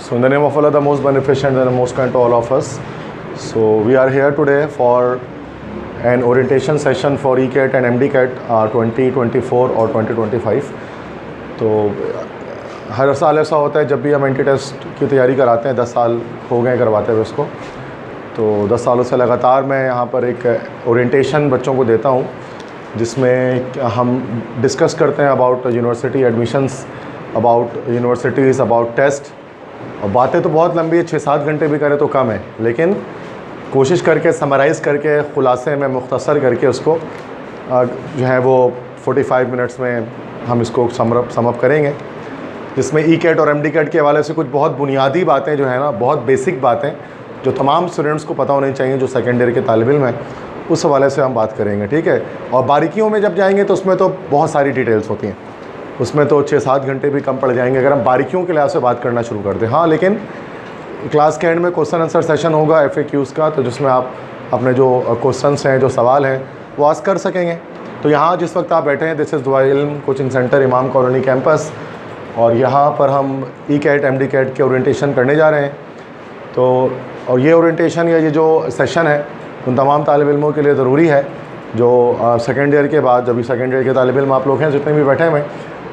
So in the name of Allah, the most beneficent and the most kind to all of us. So we are here today for an orientation session for ECAT and MDCAT 2024 और 2025. तो हर साल ऐसा होता है जब भी हम anti test की तैयारी कराते हैं, 10 साल हो गए करवाते हुए उसको, तो 10 सालों से लगातार मैं यहाँ पर एक ओरिएंटेशन बच्चों को देता हूँ जिसमें हम डिस्कस करते हैं about university admissions, about universities, about test. और बातें तो बहुत लंबी है, 6-7 घंटे भी करें तो कम है, लेकिन कोशिश करके समराइज़ करके ख़ुलासे में मुख्तसर करके उसको जो है वो 45 मिनट्स में हम इसको समअप करेंगे, जिसमें ECAT और MDCAT के हवाले से कुछ बहुत बुनियादी बातें जो है ना, बहुत बेसिक बातें जो तमाम स्टूडेंट्स को पता होनी चाहिए जो सेकेंड ईयर के तालिब इल्म हैं, उस हवाले से हम बात करेंगे, ठीक है। और बारीकियों में जब जाएंगे तो उसमें तो बहुत सारी डिटेल्स होती हैं, उसमें तो 6-7 घंटे भी कम पड़ जाएंगे अगर हम बारीकियों के लिहाज से बात करना शुरू कर दें। हाँ, लेकिन क्लास के एंड में क्वेश्चन आंसर सेशन होगा FAQs का, तो जिसमें आप अपने जो क्वेश्चंस हैं, जो सवाल हैं, वो आस्क कर सकेंगे। तो यहाँ जिस वक्त आप बैठे हैं, दिस इज़ दुआ इल्म कोचिंग सेंटर इमाम कॉलोनी कैंपस, और यहाँ पर हम ECAT MDCAT के ओरिएंटेशन करने जा रहे हैं। तो और ये ओरिएंटेशन या ये जो सेशन है उन तमाम तालिब इल्मों के लिए ज़रूरी है जो सेकेंड ईयर के बाद, जब भी सेकेंड ईयर के तालिब इल्म आप लोग हैं जितने भी बैठे हुए,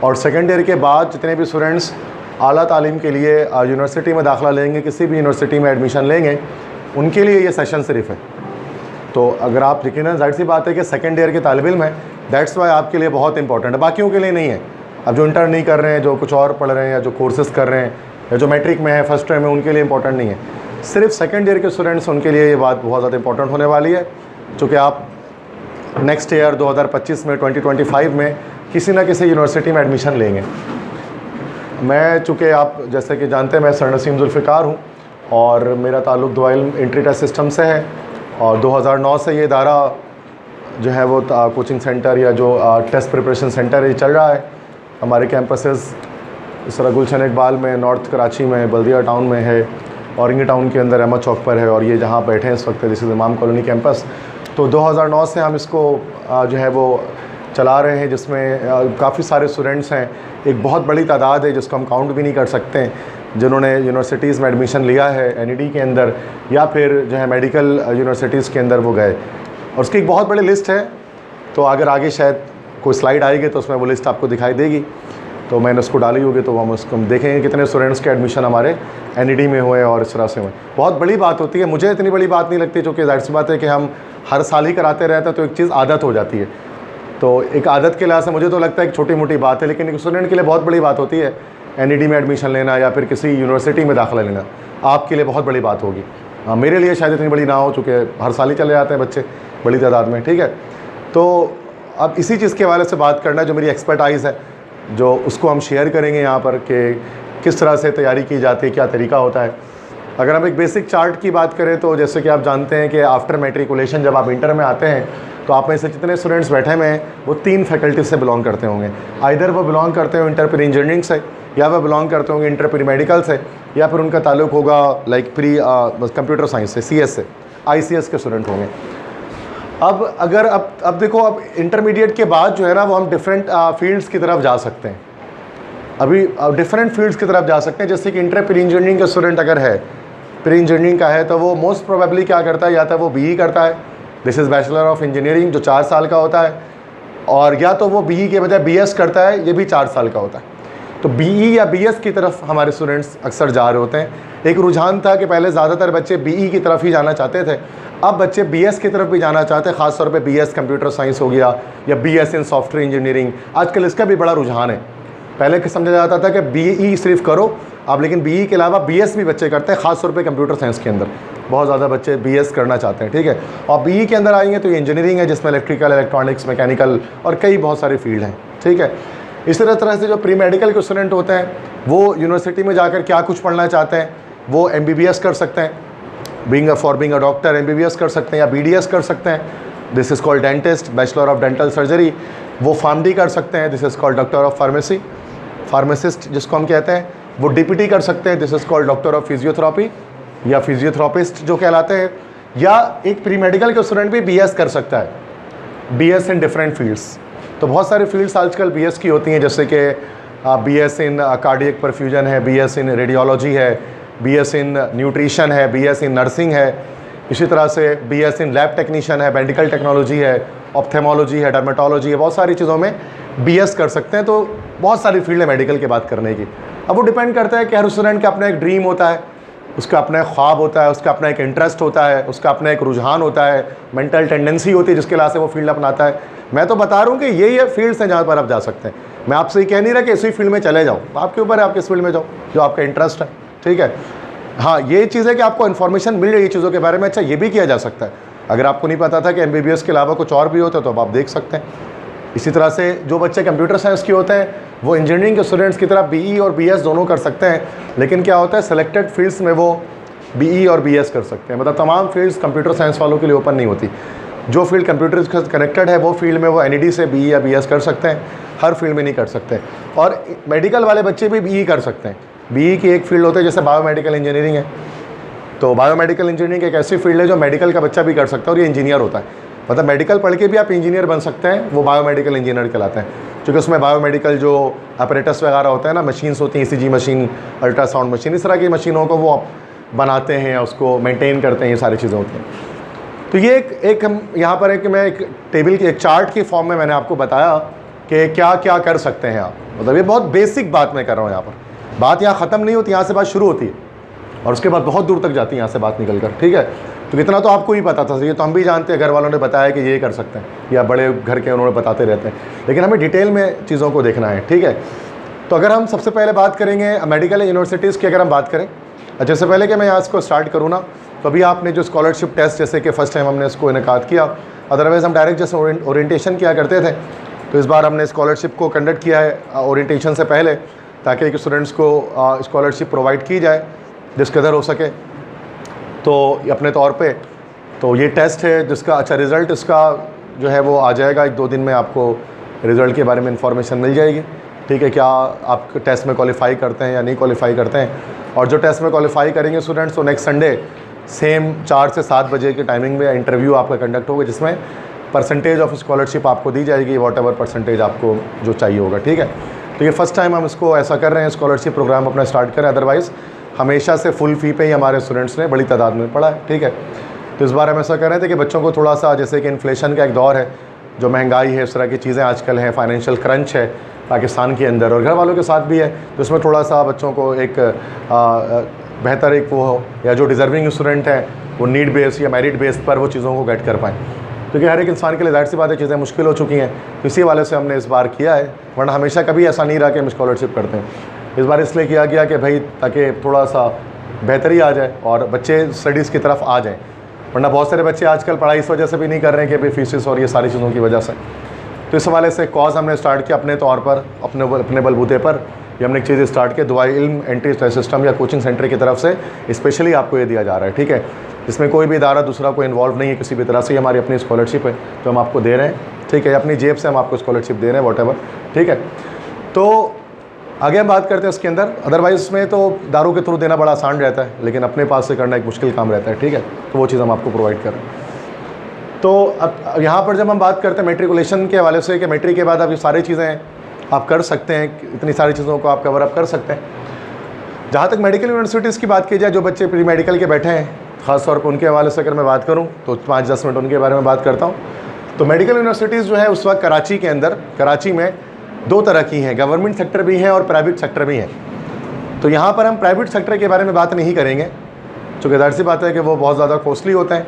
और सेकेंड ईयर के बाद जितने भी स्टूडेंट्स आला तालीम के लिए यूनिवर्सिटी में दाखिला लेंगे, किसी भी यूनिवर्सिटी में एडमिशन लेंगे, उनके लिए ये सेशन सिर्फ है। तो अगर आप यकीनन जाहिर सी बात है कि सेकेंड ईयर के तालिब इल्म है, दैट्स वाई आपके लिए बहुत इंपॉर्टेंट है, बाकियों के लिए नहीं है। अब जो इंटर नहीं कर रहे हैं, जो कुछ और पढ़ रहे हैं, या जो कोर्सेज़ कर रहे हैं, या जो मैट्रिक में है, फर्स्ट ईयर में, उनके लिए इंपॉर्टेंट नहीं है। सिर्फ सेकेंड ईयर के स्टूडेंट्स, उनके लिए ये बात बहुत ज़्यादा इंपॉर्टेंट होने वाली है, चूँकि आप नेक्स्ट ईयर 2025 में 2025 में किसी ना किसी यूनिवर्सिटी में एडमिशन लेंगे। मैं चूँकि आप जैसे कि जानते हैं, मैं सर नसीम जुल्फ़िकार हूँ और मेरा ताल्लुक़ दुआ इल्म एंट्री टेस्ट सिस्टम से है, और 2009 से ये इदारा जो है वो कोचिंग सेंटर या जो टेस्ट प्रिपरेशन सेंटर ये चल रहा है। हमारे कैंपसेस इस तरह गुलशन इकबाल में, नॉर्थ कराची में, बल्दिया टाउन में है, औरंगी टाउन के अंदर अहमद चौक पर है, और ये जहाँ बैठे हैं इस वक्त दिस इज़ इमाम कॉलोनी कैंपस। तो 2009 से हम इसको जो है वो चला रहे हैं, जिसमें काफ़ी सारे स्टूडेंट्स हैं, एक बहुत बड़ी तादाद है जिसको हम काउंट भी नहीं कर सकते हैं, जिन्होंने यूनिवर्सिटीज़ में एडमिशन लिया है NED के अंदर, या फिर जो है मेडिकल यूनिवर्सिटीज़ के अंदर वो गए, और उसकी एक बहुत बड़ी लिस्ट है। तो अगर आगे शायद कोई स्लाइड आएगी तो उसमें वो लिस्ट आपको दिखाई देगी, तो मैंने उसको डाली होगी, तो हम उसको देखेंगे कितने स्टूडेंट्स के एडमिशन हमारे NED में हुए और इस तरह से हुए। बहुत बड़ी बात होती है, मुझे इतनी बड़ी बात नहीं लगती, क्योंकि जाहिर सी बात है कि हम हर साल ही कराते रहते हैं, तो एक चीज़ आदत हो जाती है। तो एक आदत के लिहाज से मुझे तो लगता है एक छोटी मोटी बात है, लेकिन एक स्टूडेंट के लिए बहुत बड़ी बात होती है NED में एडमिशन लेना या फिर किसी यूनिवर्सिटी में दाखिला लेना, आपके लिए बहुत बड़ी बात होगी। मेरे लिए शायद इतनी बड़ी ना हो, चूँकि हर साल ही चले जाते हैं बच्चे बड़ी तादाद में, ठीक है। तो अब इसी चीज़ के हवाले से बात करना, जो मेरी एक्सपर्टाइज़ है, जो उसको हम शेयर करेंगे यहाँ पर कि किस तरह से तैयारी की जाती है, क्या तरीका होता है। अगर हम एक बेसिक चार्ट की बात करें तो जैसे कि आप जानते हैं कि आफ्टर मैट्रिकुलेशन जब आप इंटर में आते हैं, तो आप में से जितने स्टूडेंट्स बैठे हुए हैं वो 3 फैकल्टी से बिलोंग करते होंगे। आइदर वो बिलोंग करते हो इंटर प्री इंजीनियरिंग से, या वह बिलोंग करते होंगे इंटर प्री मेडिकल से, या फिर उनका ताल्लुक होगा लाइक प्री कंप्यूटर साइंस से, CS से, ICS के स्टूडेंट होंगे। अब देखो, अब इंटरमीडिएट के बाद जो है ना वो हम डिफरेंट फील्ड्स की तरफ जा सकते हैं। अभी डिफरेंट फील्ड्स की तरफ जा सकते हैं, जैसे कि इंटर प्री इंजीनियरिंग का स्टूडेंट अगर है, प्री इंजीनियरिंग का है, तो वो मोस्ट प्रोबेबली क्या करता है, या तो वो BE करता है, this is bachelor of engineering, जो 4 साल का होता है, और या तो वो BE के बजाय BS करता है, ये भी 4 साल का होता है। तो BE या BS की तरफ हमारे स्टूडेंट्स अक्सर जा रहे होते हैं। एक रुझान था कि पहले ज़्यादातर बच्चे BE की तरफ ही जाना चाहते थे, अब बच्चे BS की तरफ भी जाना चाहते हैं, ख़ास तौर पे BS कंप्यूटर साइंस हो गया, या BS इन सॉफ्टवेयर इंजीनियरिंग, आजकल इसका भी बड़ा रुझान है। पहले के समझा जाता था कि BE सिर्फ करो आप, लेकिन BE के अलावा BS भी बच्चे करते हैं, ख़ास तौर पे कंप्यूटर साइंस के अंदर बहुत ज़्यादा बच्चे BS करना चाहते हैं, ठीक है। और BE के अंदर आएंगे तो ये इंजीनियरिंग है, जिसमें इलेक्ट्रिकल, इलेक्ट्रॉनिक्स, मैकेनिकल और कई बहुत सारी फील्ड हैं, ठीक है। इसी तरह से जो प्री मेडिकल के स्टूडेंट होते हैं, वो यूनिवर्सिटी में जाकर क्या कुछ पढ़ना चाहते हैं, वो MBBS कर सकते हैं, बीइंग अ डॉक्टर MBBS कर सकते हैं, या BDS कर सकते हैं, this is called dentist, bachelor of dental surgery. वो PharmD कर सकते हैं, this is called doctor of pharmacy. Pharmacist जिसको हम कहते हैं, वो DPT कर सकते हैं, this is called doctor of physiotherapy, या फिजियोथेरापिस्ट जो कहलाते हैं। या एक प्री मेडिकल के स्टूडेंट भी BS कर सकता है, BS इन डिफरेंट फील्ड्स। तो बहुत सारी फील्ड्स आजकल BS की होती हैं, जैसे कि BS इन कार्डियक परफ्यूजन है, BS इन रेडियोलॉजी है, BS इन न्यूट्रिशन है, BS इन नर्सिंग है, इसी तरह से BS इन लैब टेक्नीशियन है, मेडिकल टेक्नोलॉजी है, ऑप्थेमोलॉजी है, डर्मेटोलॉजी है, बहुत सारी चीज़ों में BS कर सकते हैं। तो बहुत सारी फील्ड है मेडिकल की बात करने की। अब वो डिपेंड करता है कि हर स्टूडेंट का अपना एक ड्रीम होता है, उसका अपना एक ख्वाब होता है, उसका अपना एक इंटरेस्ट होता है, उसका अपना एक रुझान होता है, मेंटल टेंडेंसी होती है जिसके लासे वो फील्ड अपनाता है। मैं तो बता रहा हूँ कि ये फील्ड्स हैं जहाँ पर आप जा सकते हैं। मैं आपसे ये कह नहीं रहा कि इसी फील्ड में चले जाओ, आपके ऊपर है आप किस फील्ड में जाओ जो आपका इंटरेस्ट है, ठीक है। हाँ, ये चीज़ है कि आपको इन्फॉर्मेशन मिल रही है चीज़ों के बारे में। अच्छा, ये भी किया जा सकता है, अगर आपको नहीं पता था कि MBBS के अलावा कुछ और भी होता है तो अब आप देख सकते हैं। इसी तरह से जो बच्चे कंप्यूटर साइंस के होते हैं वो इंजीनियरिंग के स्टूडेंट्स की तरह BE और BS दोनों कर सकते हैं, लेकिन क्या होता है सेलेक्टेड फील्ड्स में वो BE और BS कर सकते हैं। मतलब तमाम फील्ड्स कंप्यूटर साइंस वालों के लिए ओपन नहीं होती। जो फील्ड कंप्यूटर के साथ कनेक्टेड है वो फील्ड में वो NED से BE या BS कर सकते हैं, हर फील्ड में नहीं कर सकते। और मेडिकल वाले बच्चे भी BE कर सकते हैं। BE की एक फील्ड होती है जैसे बायोमेडिकल इंजीनियरिंग है, तो बायोमेडिकल इंजीनियरिंग एक ऐसी फील्ड है जो मेडिकल का बच्चा भी कर सकता है और ये इंजीनियर होता है। मतलब मेडिकल पढ़ के भी आप इंजीनियर बन सकते हैं, वो बायोमेडिकल इंजीनियर कहलाते हैं, क्योंकि उसमें बायोमेडिकल जो अपरेटस वगैरह होते हैं ना, मशीन्स होती हैं, ECG मशीन, अल्ट्रासाउंड मशीन, इस तरह की मशीनों को वो बनाते हैं, उसको मेंटेन करते हैं, ये सारी चीज़ें होती हैं। तो ये एक हम यहाँ पर है कि मैं एक टेबल की एक चार्ट की फॉर्म में मैंने आपको बताया कि क्या क्या कर सकते हैं आप। मतलब ये बहुत बेसिक बात मैं कर रहा हूँ यहाँ पर, बात यहाँ ख़त्म नहीं होती, यहाँ से बात शुरू होती है और उसके बाद बहुत दूर तक जाती है यहाँ से बात निकल कर, ठीक है। तो इतना तो आपको ही पता था, ये तो हम भी जानते हैं, घर वालों ने बताया कि ये कर सकते हैं या बड़े घर के उन्होंने बताते रहते हैं, लेकिन हमें डिटेल में चीज़ों को देखना है, ठीक है। तो अगर हम सबसे पहले बात करेंगे मेडिकल यूनिवर्सिटीज़ की, अगर हम बात करें, जैसे पहले कि मैं यहाँ इसको स्टार्ट करूँ ना, तो अभी आपने जो स्कॉलरशिप टेस्ट जैसे कि फ़र्स्ट टाइम हमने इसको इनेकाद किया, अदरवाइज़ हम डायरेक्ट जैसे ओरिएंटेशन किया करते थे, तो इस बार हमने स्कॉलरशिप को कंडक्ट किया है ओरिएंटेशन से पहले, ताकि स्टूडेंट्स को स्कॉलरशिप प्रोवाइड की जाए जिस कदर हो सके। तो अपने तौर पे तो ये टेस्ट है जिसका अच्छा रिज़ल्ट इसका जो है वो आ जाएगा 1-2 दिन में, आपको रिज़ल्ट के बारे में इंफॉर्मेशन मिल जाएगी, ठीक है। क्या आप टेस्ट में क्वालिफ़ाई करते हैं या नहीं क्वालिफ़ाई करते हैं। और जो टेस्ट में क्वालिफ़ाई करेंगे स्टूडेंट्स, तो नेक्स्ट संडे सेम 4 से 7 बजे की टाइमिंग में इंटरव्यू आपका कंडक्ट होगा, जिसमें परसेंटेज ऑफ स्कॉलरशिप आपको दी जाएगी, वॉट एवर परसेंटेज आपको जो चाहिए होगा, ठीक है। तो ये फ़र्स्ट टाइम हम इसको ऐसा कर रहे हैं, स्कॉलरशिप प्रोग्राम अपना स्टार्ट करें, अदरवाइज़ हमेशा से फुल फ़ी पे ही हमारे स्टूडेंट्स ने बड़ी तादाद में पढ़ा है, ठीक है। तो इस बार हम ऐसा कर रहे थे कि बच्चों को थोड़ा सा, जैसे कि इन्फ्लेशन का एक दौर है, जो महंगाई है, इस तरह की चीज़ें आजकल हैं, फाइनेंशियल क्रंच है पाकिस्तान के अंदर और घर वालों के साथ भी है, तो इसमें थोड़ा सा बच्चों को एक बेहतर एक वो हो, या जो डिज़र्विंग स्टूडेंट हैं वो नीड बेस्ड या मेरिट बेस्ड पर वो चीज़ों को गेट कर पाएँ, क्योंकि हर एक इंसान के लिए जाहिर सी बात है चीज़ें मुश्किल हो चुकी हैं। तो इसी वाले से हमने इस बार किया है, वरना हमेशा कभी ऐसा नहीं रहा कि हम स्कॉलरशिप करते हैं। इस बार इसलिए किया गया कि भाई ताकि थोड़ा सा बेहतरी आ जाए और बच्चे स्टडीज़ की तरफ आ जाएँ, वरना बहुत सारे बच्चे आजकल पढ़ाई इस वजह से भी नहीं कर रहे हैं कि भाई फीसिस और ये सारी चीज़ों की वजह से। तो इस हवाले से कॉज हमने स्टार्ट किया अपने तौर पर, अपने बलबूते पर, ये हमने एक चीज़ स्टार्ट की, दुआई इल्म एंट्री सिस्टम या कोचिंग सेंटर की तरफ से स्पेशली आपको ये दिया जा रहा है, ठीक है। इसमें कोई भी इदारा दूसरा कोई इन्वॉल्व नहीं है किसी भी तरह से, ये हमारी अपनी स्कॉलरशिप है तो हम आपको दे रहे हैं, ठीक है, अपनी जेब से हम आपको स्कॉलरशिप दे रहे हैं, वॉटेवर, ठीक है। तो आगे हम बात करते हैं उसके अंदर, अदरवाइज़ इसमें तो दारू के थ्रू देना बड़ा आसान रहता है, लेकिन अपने पास से करना एक मुश्किल काम रहता है, ठीक है। तो वो चीज़ हम आपको प्रोवाइड कर रहे हैं। तो अब यहाँ पर जब हम बात करते हैं मेट्रिकुलेशन के हवाले से कि मैट्रिक के बाद आप ये सारी चीज़ें आप कर सकते हैं, इतनी सारी चीज़ों को आप कवर अप कर सकते हैं। जहाँ तक मेडिकल यूनिवर्सिटीज़ की बात की जाए, जो बच्चे प्री मेडिकल के बैठे हैं, ख़ास तौर पर उनके हवाले से अगर मैं बात करूँ तो 5-10 मिनट उनके बारे में बात करता हूँ। तो मेडिकल यूनिवर्सिटीज़ जो है उस वक्त कराची के अंदर, कराची में 2 तरह की हैं, गवर्नमेंट सेक्टर भी हैं और प्राइवेट सेक्टर भी हैं। तो यहाँ पर हम प्राइवेट सेक्टर के बारे में बात नहीं करेंगे, चूँकि जाहिर सी बात है कि वो बहुत ज़्यादा कॉस्टली होते हैं।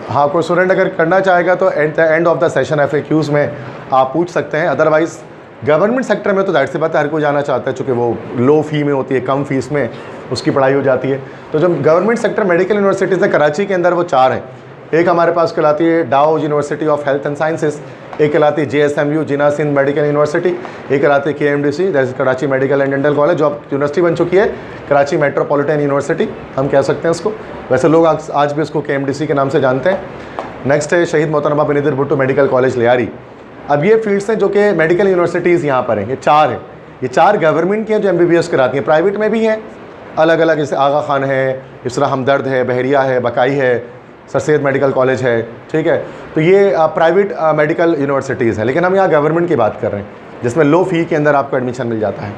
हाँ, कोई स्टूडेंट अगर करना चाहेगा तो at the end of the session FAQs में आप पूछ सकते हैं, अदरवाइज़ गवर्नमेंट सेक्टर में तो जाहिर सी बात है हर कोई जाना चाहता है, चूँकि वो लो फी में होती है, कम फीस में उसकी पढ़ाई हो जाती है। तो जो गवर्नमेंट सेक्टर मेडिकल यूनिवर्सिटीज़ है कराची के अंदर, वो 4 हैं। एक हमारे पास कहलाती है डाउ university of health and sciences, एक कहलाती है JSMU जिना सिंध मेडिकल यूनिवर्सिटी, एक कहलाती है KMDC that is Karachi medical and dental college, जो अब यूनिवर्सिटी बन चुकी है कराची मेट्रोपॉलिटन यूनिवर्सिटी हम कह सकते हैं उसको, वैसे लोग आज भी उसको KMDC के नाम से जानते हैं। नेक्स्ट है शहीद मोहतरमा बिनिदर भुट्टो मेडिकल कॉलेज लियारी। अब ये फील्ड्स हैं जो कि मेडिकल यूनिवर्सिटीज़ यहाँ पर हैं, ये 4 हैं। ये 4 गवर्नमेंट की हैं जो MBBS कराती हैं, प्राइवेट में भी हैं अलग अलग, जैसे आगा खान है, इस तरह हमदर्द है, बहरिया है, बकाई है, सर सैयद मेडिकल कॉलेज है, ठीक है। तो ये प्राइवेट मेडिकल यूनिवर्सिटीज़ हैं, लेकिन हम यहाँ गवर्नमेंट की बात कर रहे हैं जिसमें लो फ़ी के अंदर आपको एडमिशन मिल जाता है।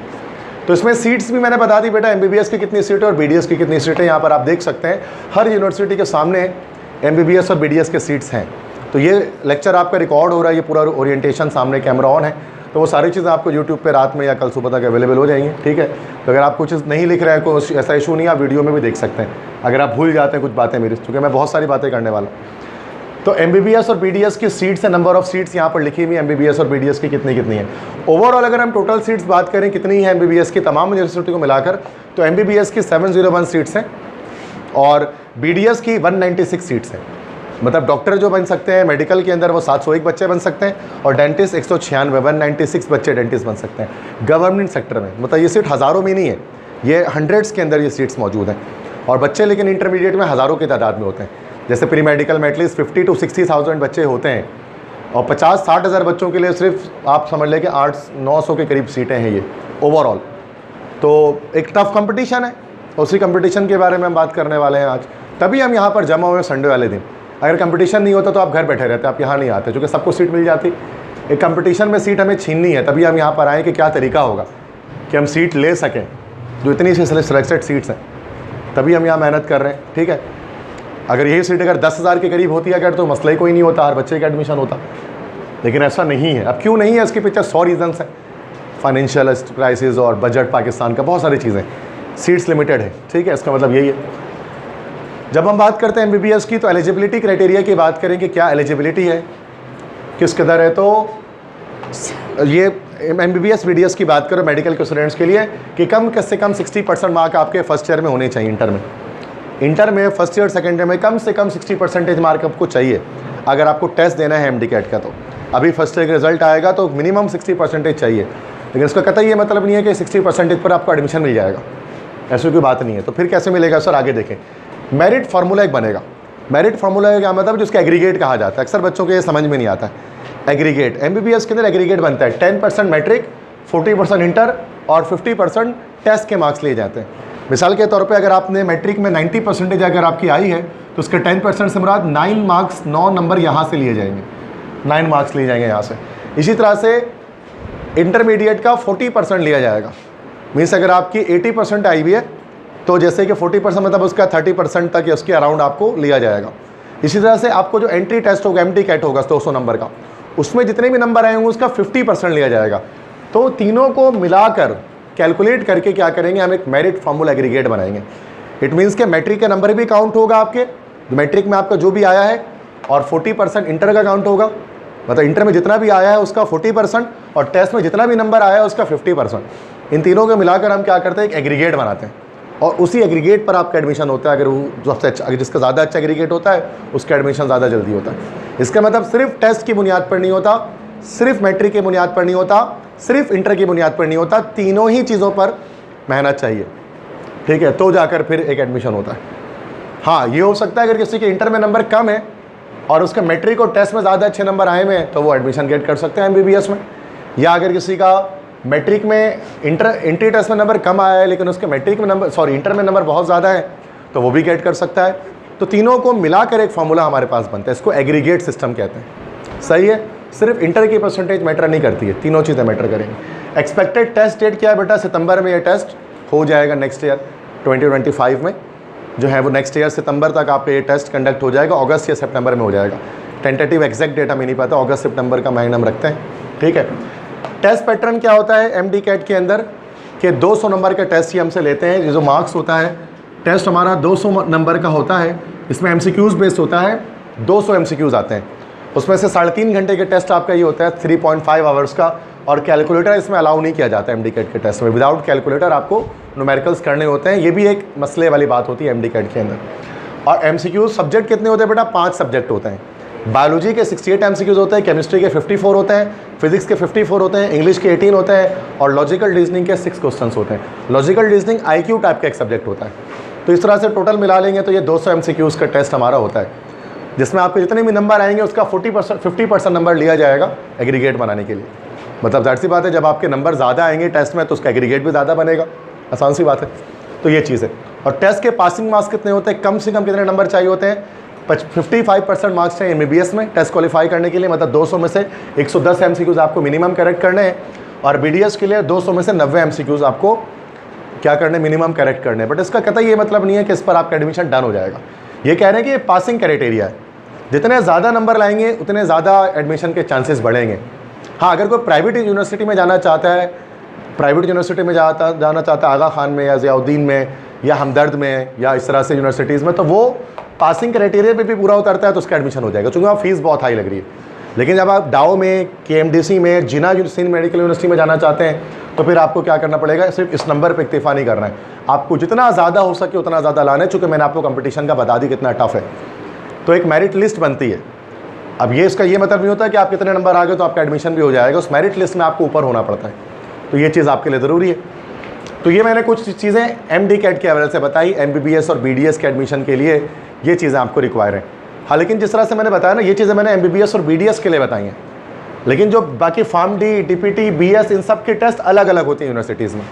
तो इसमें सीट्स भी मैंने बता दी बेटा, MBBS की कितनी सीट है और BDS की कितनी सीट है। यहाँ पर आप देख सकते हैं हर यूनिवर्सिटी के सामने MBBS और BDS के सीट्स हैं। तो ये लेक्चर आपका रिकॉर्ड हो रहा है, ये पूरा ओरिएंटेशन, सामने कैमरा ऑन है, तो वो सारी चीज़ें आपको यूट्यूब पे रात में या कल सुबह तक अवेलेबल हो जाएंगी, ठीक है। तो अगर आप कुछ नहीं लिख रहे हैं, कोई ऐसा इशू नहीं, आप वीडियो में भी देख सकते हैं अगर आप भूल जाते हैं कुछ बातें मेरी, क्योंकि मैं बहुत सारी बातें करने वाला हूँ। तो MBBS और BDS की सीट्स है, नंबर ऑफ सीट्स यहाँ पर लिखी हुई है, MBBS और BDS की कितनी कितनी है। ओवरऑल अगर हम टोटल सीट्स बात करें कितनी है MBBS की तमाम यूनिवर्सिटी को मिलाकर, तो MBBS की 701 सीट्स हैं और BDS की 196 सीट्स हैं। मतलब डॉक्टर जो बन सकते हैं मेडिकल के अंदर वो 701 बच्चे बन सकते हैं और डेंटिस्ट 196, 196 बच्चे डेंटिस्ट बन सकते हैं गवर्नमेंट सेक्टर में। मतलब ये सीट हज़ारों में नहीं है, ये हंड्रेड्स के अंदर ये सीट्स मौजूद हैं। और बच्चे लेकिन इंटरमीडिएट में हज़ारों की तादाद में होते हैं। जैसे प्री मेडिकल में एटलीस्ट 50 to 60,000 बच्चे होते हैं और 50-60 हज़ार बच्चों के लिए सिर्फ आप समझ लें कि 800-900 के करीब सीटें हैं ये ओवरऑल। तो एक टफ कंपटीशन है, उसी कंपटीशन के बारे में हम बात करने वाले हैं आज। तभी हम यहाँ पर जमा हुए संडे वाले दिन। अगर कंपटीशन नहीं होता तो आप घर बैठे रहते, आप यहाँ नहीं आते, क्योंकि सबको सीट मिल जाती। एक कंपटीशन में सीट हमें छीननी है, तभी हम यहाँ पर आए कि क्या तरीका होगा कि हम सीट ले सकें, जो इतनी सी सिलेक्टेड सीट्स हैं, तभी हम यहाँ मेहनत कर रहे हैं, ठीक है। अगर यही सीट अगर 10,000 के करीब होती है अगर, तो मसला ही कोई नहीं होता, हर बच्चे का एडमिशन होता, लेकिन ऐसा नहीं है। अब क्यों नहीं है, इसके पीछे 100 रीजन्स हैं, फाइनेंशियल क्राइसिस और बजट पाकिस्तान का, बहुत सारी चीज़ें। सीट्स लिमिटेड है, ठीक है, इसका मतलब यही है। जब हम बात करते हैं MBBS की, तो एलिजिबिलिटी क्राइटेरिया की बात करें कि क्या एलिजिबिलिटी है, किस कदर है। तो ये MBBS BDS की बात करो मेडिकल के स्टूडेंट्स के लिए कि कम से कम 60% मार्क आपके फर्स्ट ईयर में होने चाहिए। इंटर में फर्स्ट ईयर सेकेंड ईयर में कम से कम 60% मार्क आपको चाहिए अगर आपको टेस्ट देना है MDCAT का। तो अभी फर्स्ट ईयर का रिजल्ट आएगा तो मिनिमम 60% चाहिए, लेकिन इसका कतई ये मतलब नहीं है कि 60% पर आपको एडमिशन मिल जाएगा, ऐसी कोई बात नहीं है। तो फिर कैसे मिलेगा सर, आगे देखें। मेरिट फार्मूला एक बनेगा। मेरिट फार्मूला का क्या मतलब, जिसका एग्रीगेट कहा जाता है। अक्सर बच्चों को ये समझ में नहीं आता है एग्रीगेट। MBBS के अंदर एग्रीगेट बनता है, 10% मैट्रिक, 40% इंटर और 50% टेस्ट के मार्क्स लिए जाते हैं। मिसाल के तौर पे अगर आपने मैट्रिक में 90% अगर आपकी आई है तो उसके 10% से मुराद 9 मार्क्स, 9 नंबर यहाँ से लिए जाएंगे, 9 मार्क्स लिए जाएंगे यहाँ से। इसी तरह से इंटरमीडिएट का 40% लिया जाएगा। मीन्स अगर आपकी 80% आई भी है तो जैसे कि 40% मतलब उसका 30% तक या उसके अराउंड आपको लिया जाएगा। इसी तरह से आपको जो एंट्री टेस्ट होगा MDCAT होगा 200 नंबर का, उसमें जितने भी नंबर आए होंगे उसका 50% लिया जाएगा। तो तीनों को मिलाकर कैलकुलेट करके क्या करेंगे, हम एक मेरिट फार्मूला एग्रीगेट बनाएंगे। इट मीन्स के मैट्रिक का नंबर भी काउंट होगा आपके, मैट्रिक में आपका जो भी आया है, और 40% इंटर का काउंट होगा। मतलब इंटर में जितना भी आया है उसका 40% और टेस्ट में जितना भी नंबर आया है उसका 50%। इन तीनों को मिलाकर हम क्या करते हैं, एक एग्रीगेट बनाते हैं और उसी एग्रीगेट पर आपका एडमिशन होता है। अगर वो सबसे अच्छा, अगर जिसका ज़्यादा अच्छा एग्रीगेट होता है उसका एडमिशन ज़्यादा जल्दी होता है। इसका मतलब सिर्फ टेस्ट की बुनियाद पर नहीं होता, सिर्फ मैट्रिक की बुनियाद पर नहीं होता, सिर्फ इंटर की बुनियाद पर नहीं होता, तीनों ही चीज़ों पर मेहनत चाहिए, ठीक है, तो जाकर फिर एक एडमिशन होता है। हाँ, ये हो सकता है अगर किसी के इंटर में नंबर कम है और उसके मैट्रिक और टेस्ट में ज़्यादा अच्छे नंबर आए हुए हैं तो वो एडमिशन गेट कर सकते हैं MBBS में। या अगर किसी का मैट्रिक में एंट्री टेस्ट में नंबर कम आया है लेकिन उसके मैट्रिक में नंबर इंटर में नंबर बहुत ज़्यादा है तो वो भी गेट कर सकता है। तो तीनों को मिलाकर एक फार्मूला हमारे पास बनता है, इसको एग्रीगेट सिस्टम कहते हैं। सही है, सिर्फ इंटर की परसेंटेज मैटर नहीं करती है, तीनों चीज़ें मैटर करेंगी। एक्सपेक्टेड टेस्ट डेट क्या है बेटा, सितंबर में ये टेस्ट हो जाएगा नेक्स्ट ईयर 2025 में जो है वो नेक्स्ट ईयर सितंबर तक आपका ये टेस्ट कंडक्ट हो जाएगा, अगस्त या सितंबर में हो जाएगा। टेंटेटिव एग्जैक्ट डेट हमें नहीं पता, अगस्त सितंबर का महीना हम रखते हैं, ठीक है। टेस्ट पैटर्न क्या होता है MDCAT के अंदर कि 200 नंबर का टेस्ट ही हमसे लेते हैं। जो मार्क्स होता है, टेस्ट हमारा 200 नंबर का होता है, इसमें MCQs बेस्ड होता है, 200 MCQs आते हैं। उसमें से 3.5 घंटे के टेस्ट आपका ये होता है 3.5 आवर्स का, और कैलकुलेटर इसमें अलाउ नहीं किया जाता है MDCAT के टेस्ट में। विदाउट कैलकुलेटर आपको न्यूमेरिकल्स करने होते हैं, ये भी एक मसले वाली बात होती है MDCAT के अंदर। और MCQs सब्जेक्ट कितने होते हैं बेटा, 5 सब्जेक्ट होते हैं। बायोलॉजी के 68 MCQs होते हैं, केमिस्ट्री के 54 होते हैं, फिजिक्स के 54 होते हैं, इंग्लिश के 18 होते हैं और लॉजिकल रीजनिंग के 6 क्वेश्चंस होते हैं। लॉजिकल रीजनिंग IQ टाइप का एक सब्जेक्ट होता है। तो इस तरह से टोटल मिला लेंगे तो ये 200 MCQs का टेस्ट हमारा होता है, जिसमें आपके जितने भी नंबर आएंगे उसका 50% नंबर लिया जाएगा एग्रीगेट बनाने के लिए। मतलब जाहिर सी बात है, जब आपके नंबर ज़्यादा आएंगे टेस्ट में तो उसका एग्रीगेट भी ज़्यादा बनेगा, आसान सी बात है। तो ये चीज़ है। और टेस्ट के पासिंग मार्क्स कितने होते हैं, कम से कम कितने नंबर चाहिए होते हैं, 55% मार्क्स चाहिए MBBS में टेस्ट क्वालिफाई करने के लिए। मतलब 200 में से 110 MCQs आपको मिनिमम करेक्ट करने हैं, और BDS के लिए 200 में से 90 MCQs आपको क्या करने, मिनिमम करेक्ट करने। बट इसका कतई ये मतलब नहीं है कि इस पर आपका एडमिशन डन हो जाएगा। ये कह रहे हैं कि ये पासिंग क्राइटेरिया है, जितने ज़्यादा नंबर लाएंगे उतने ज़्यादा एडमिशन के चांसेस बढ़ेंगे। हाँ, अगर कोई प्राइवेट यूनिवर्सिटी में जाना चाहता है, प्राइवेट यूनिवर्सिटी में जाना चाहता है आगा खान में या ज़ियाउद्दीन में या हमदर्द में या इस तरह से यूनिवर्सिटीज़ में, तो वो पासिंग क्राइटेरिया पे भी पूरा उतरता है तो उसका एडमिशन हो जाएगा, क्योंकि वहाँ फीस बहुत हाई लग रही है। लेकिन जब आप डाओ में, KMDC में, जिना सिंध मेडिकल यूनिवर्सिटी में जाना चाहते हैं तो फिर आपको क्या करना पड़ेगा, सिर्फ इस नंबर पर इक्तिफा नहीं करना है, आपको जितना ज़्यादा हो सके उतना ज़्यादा लाना है। चूँकि मैंने आपको कंपटीशन का बता दी कितना टफ है, तो एक मेरिट लिस्ट बनती है। अब ये इसका ये मतलब नहीं होता कि आप कितने नंबर आ गए तो आपका एडमिशन भी हो जाएगा, उस मेरिट लिस्ट में आपको ऊपर होना पड़ता है, तो ये चीज़ आपके लिए ज़रूरी है। तो ये मैंने कुछ चीज़ें MD कैट के हवाले से बताई, MBBS और BDS के एडमिशन के लिए ये चीज़ें आपको रिक्वायर हैं। हाँ, लेकिन जिस तरह से मैंने बताया ना, ये चीज़ें मैंने MBBS और BDS के लिए बताई हैं, लेकिन जो बाकी फार्म डी, DPT, BS, इन सब के टेस्ट अलग अलग होते हैं यूनिवर्सिटीज़ में।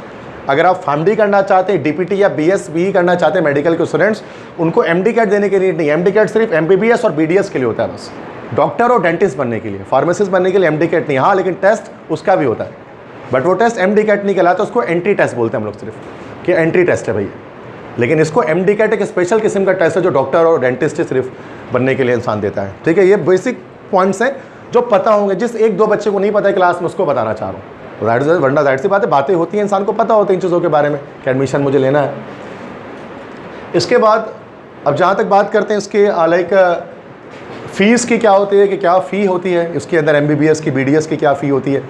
अगर आप फार्म डी करना चाहते हैं, DPT या BS BE करना चाहते हैं मेडिकल के स्टूडेंट्स, उनको MD कैट देने की नीड नहीं। MD कैट सिर्फ MBBS और BDS के लिए होता है बस, डॉक्टर और डेंटिस्ट बनने के लिए, फार्मासिस्ट बनने के लिए MD कैट नहीं। हाँ, लेकिन टेस्ट उसका भी होता है, बट वो टेस्ट MD कैट नहीं कहलाता, उसको एंट्री टेस्ट बोलते हैं हम लोग, सिर्फ कि एंट्री टेस्ट है भैया। लेकिन इसको MD कैट एक स्पेशल किस्म का टेस्ट है जो डॉक्टर और डेंटिस्ट सिर्फ बनने के लिए इंसान देता है। ठीक है, ये बेसिक पॉइंट्स हैं जो पता होंगे, जिस एक दो बच्चे को नहीं पता है क्लास में, उसको बताना चाह रहा हूँ। वरना जाहिर सी बातें होती हैं, इंसान को पता होता है इन चीज़ों के बारे में कि एडमिशन मुझे लेना है। इसके बाद अब जहाँ तक बात करते हैं इसके लाइक फ़ीस की क्या होती है, कि क्या फ़ी होती है इसके अंदर, MBBS की, BDS की क्या फ़ी होती है।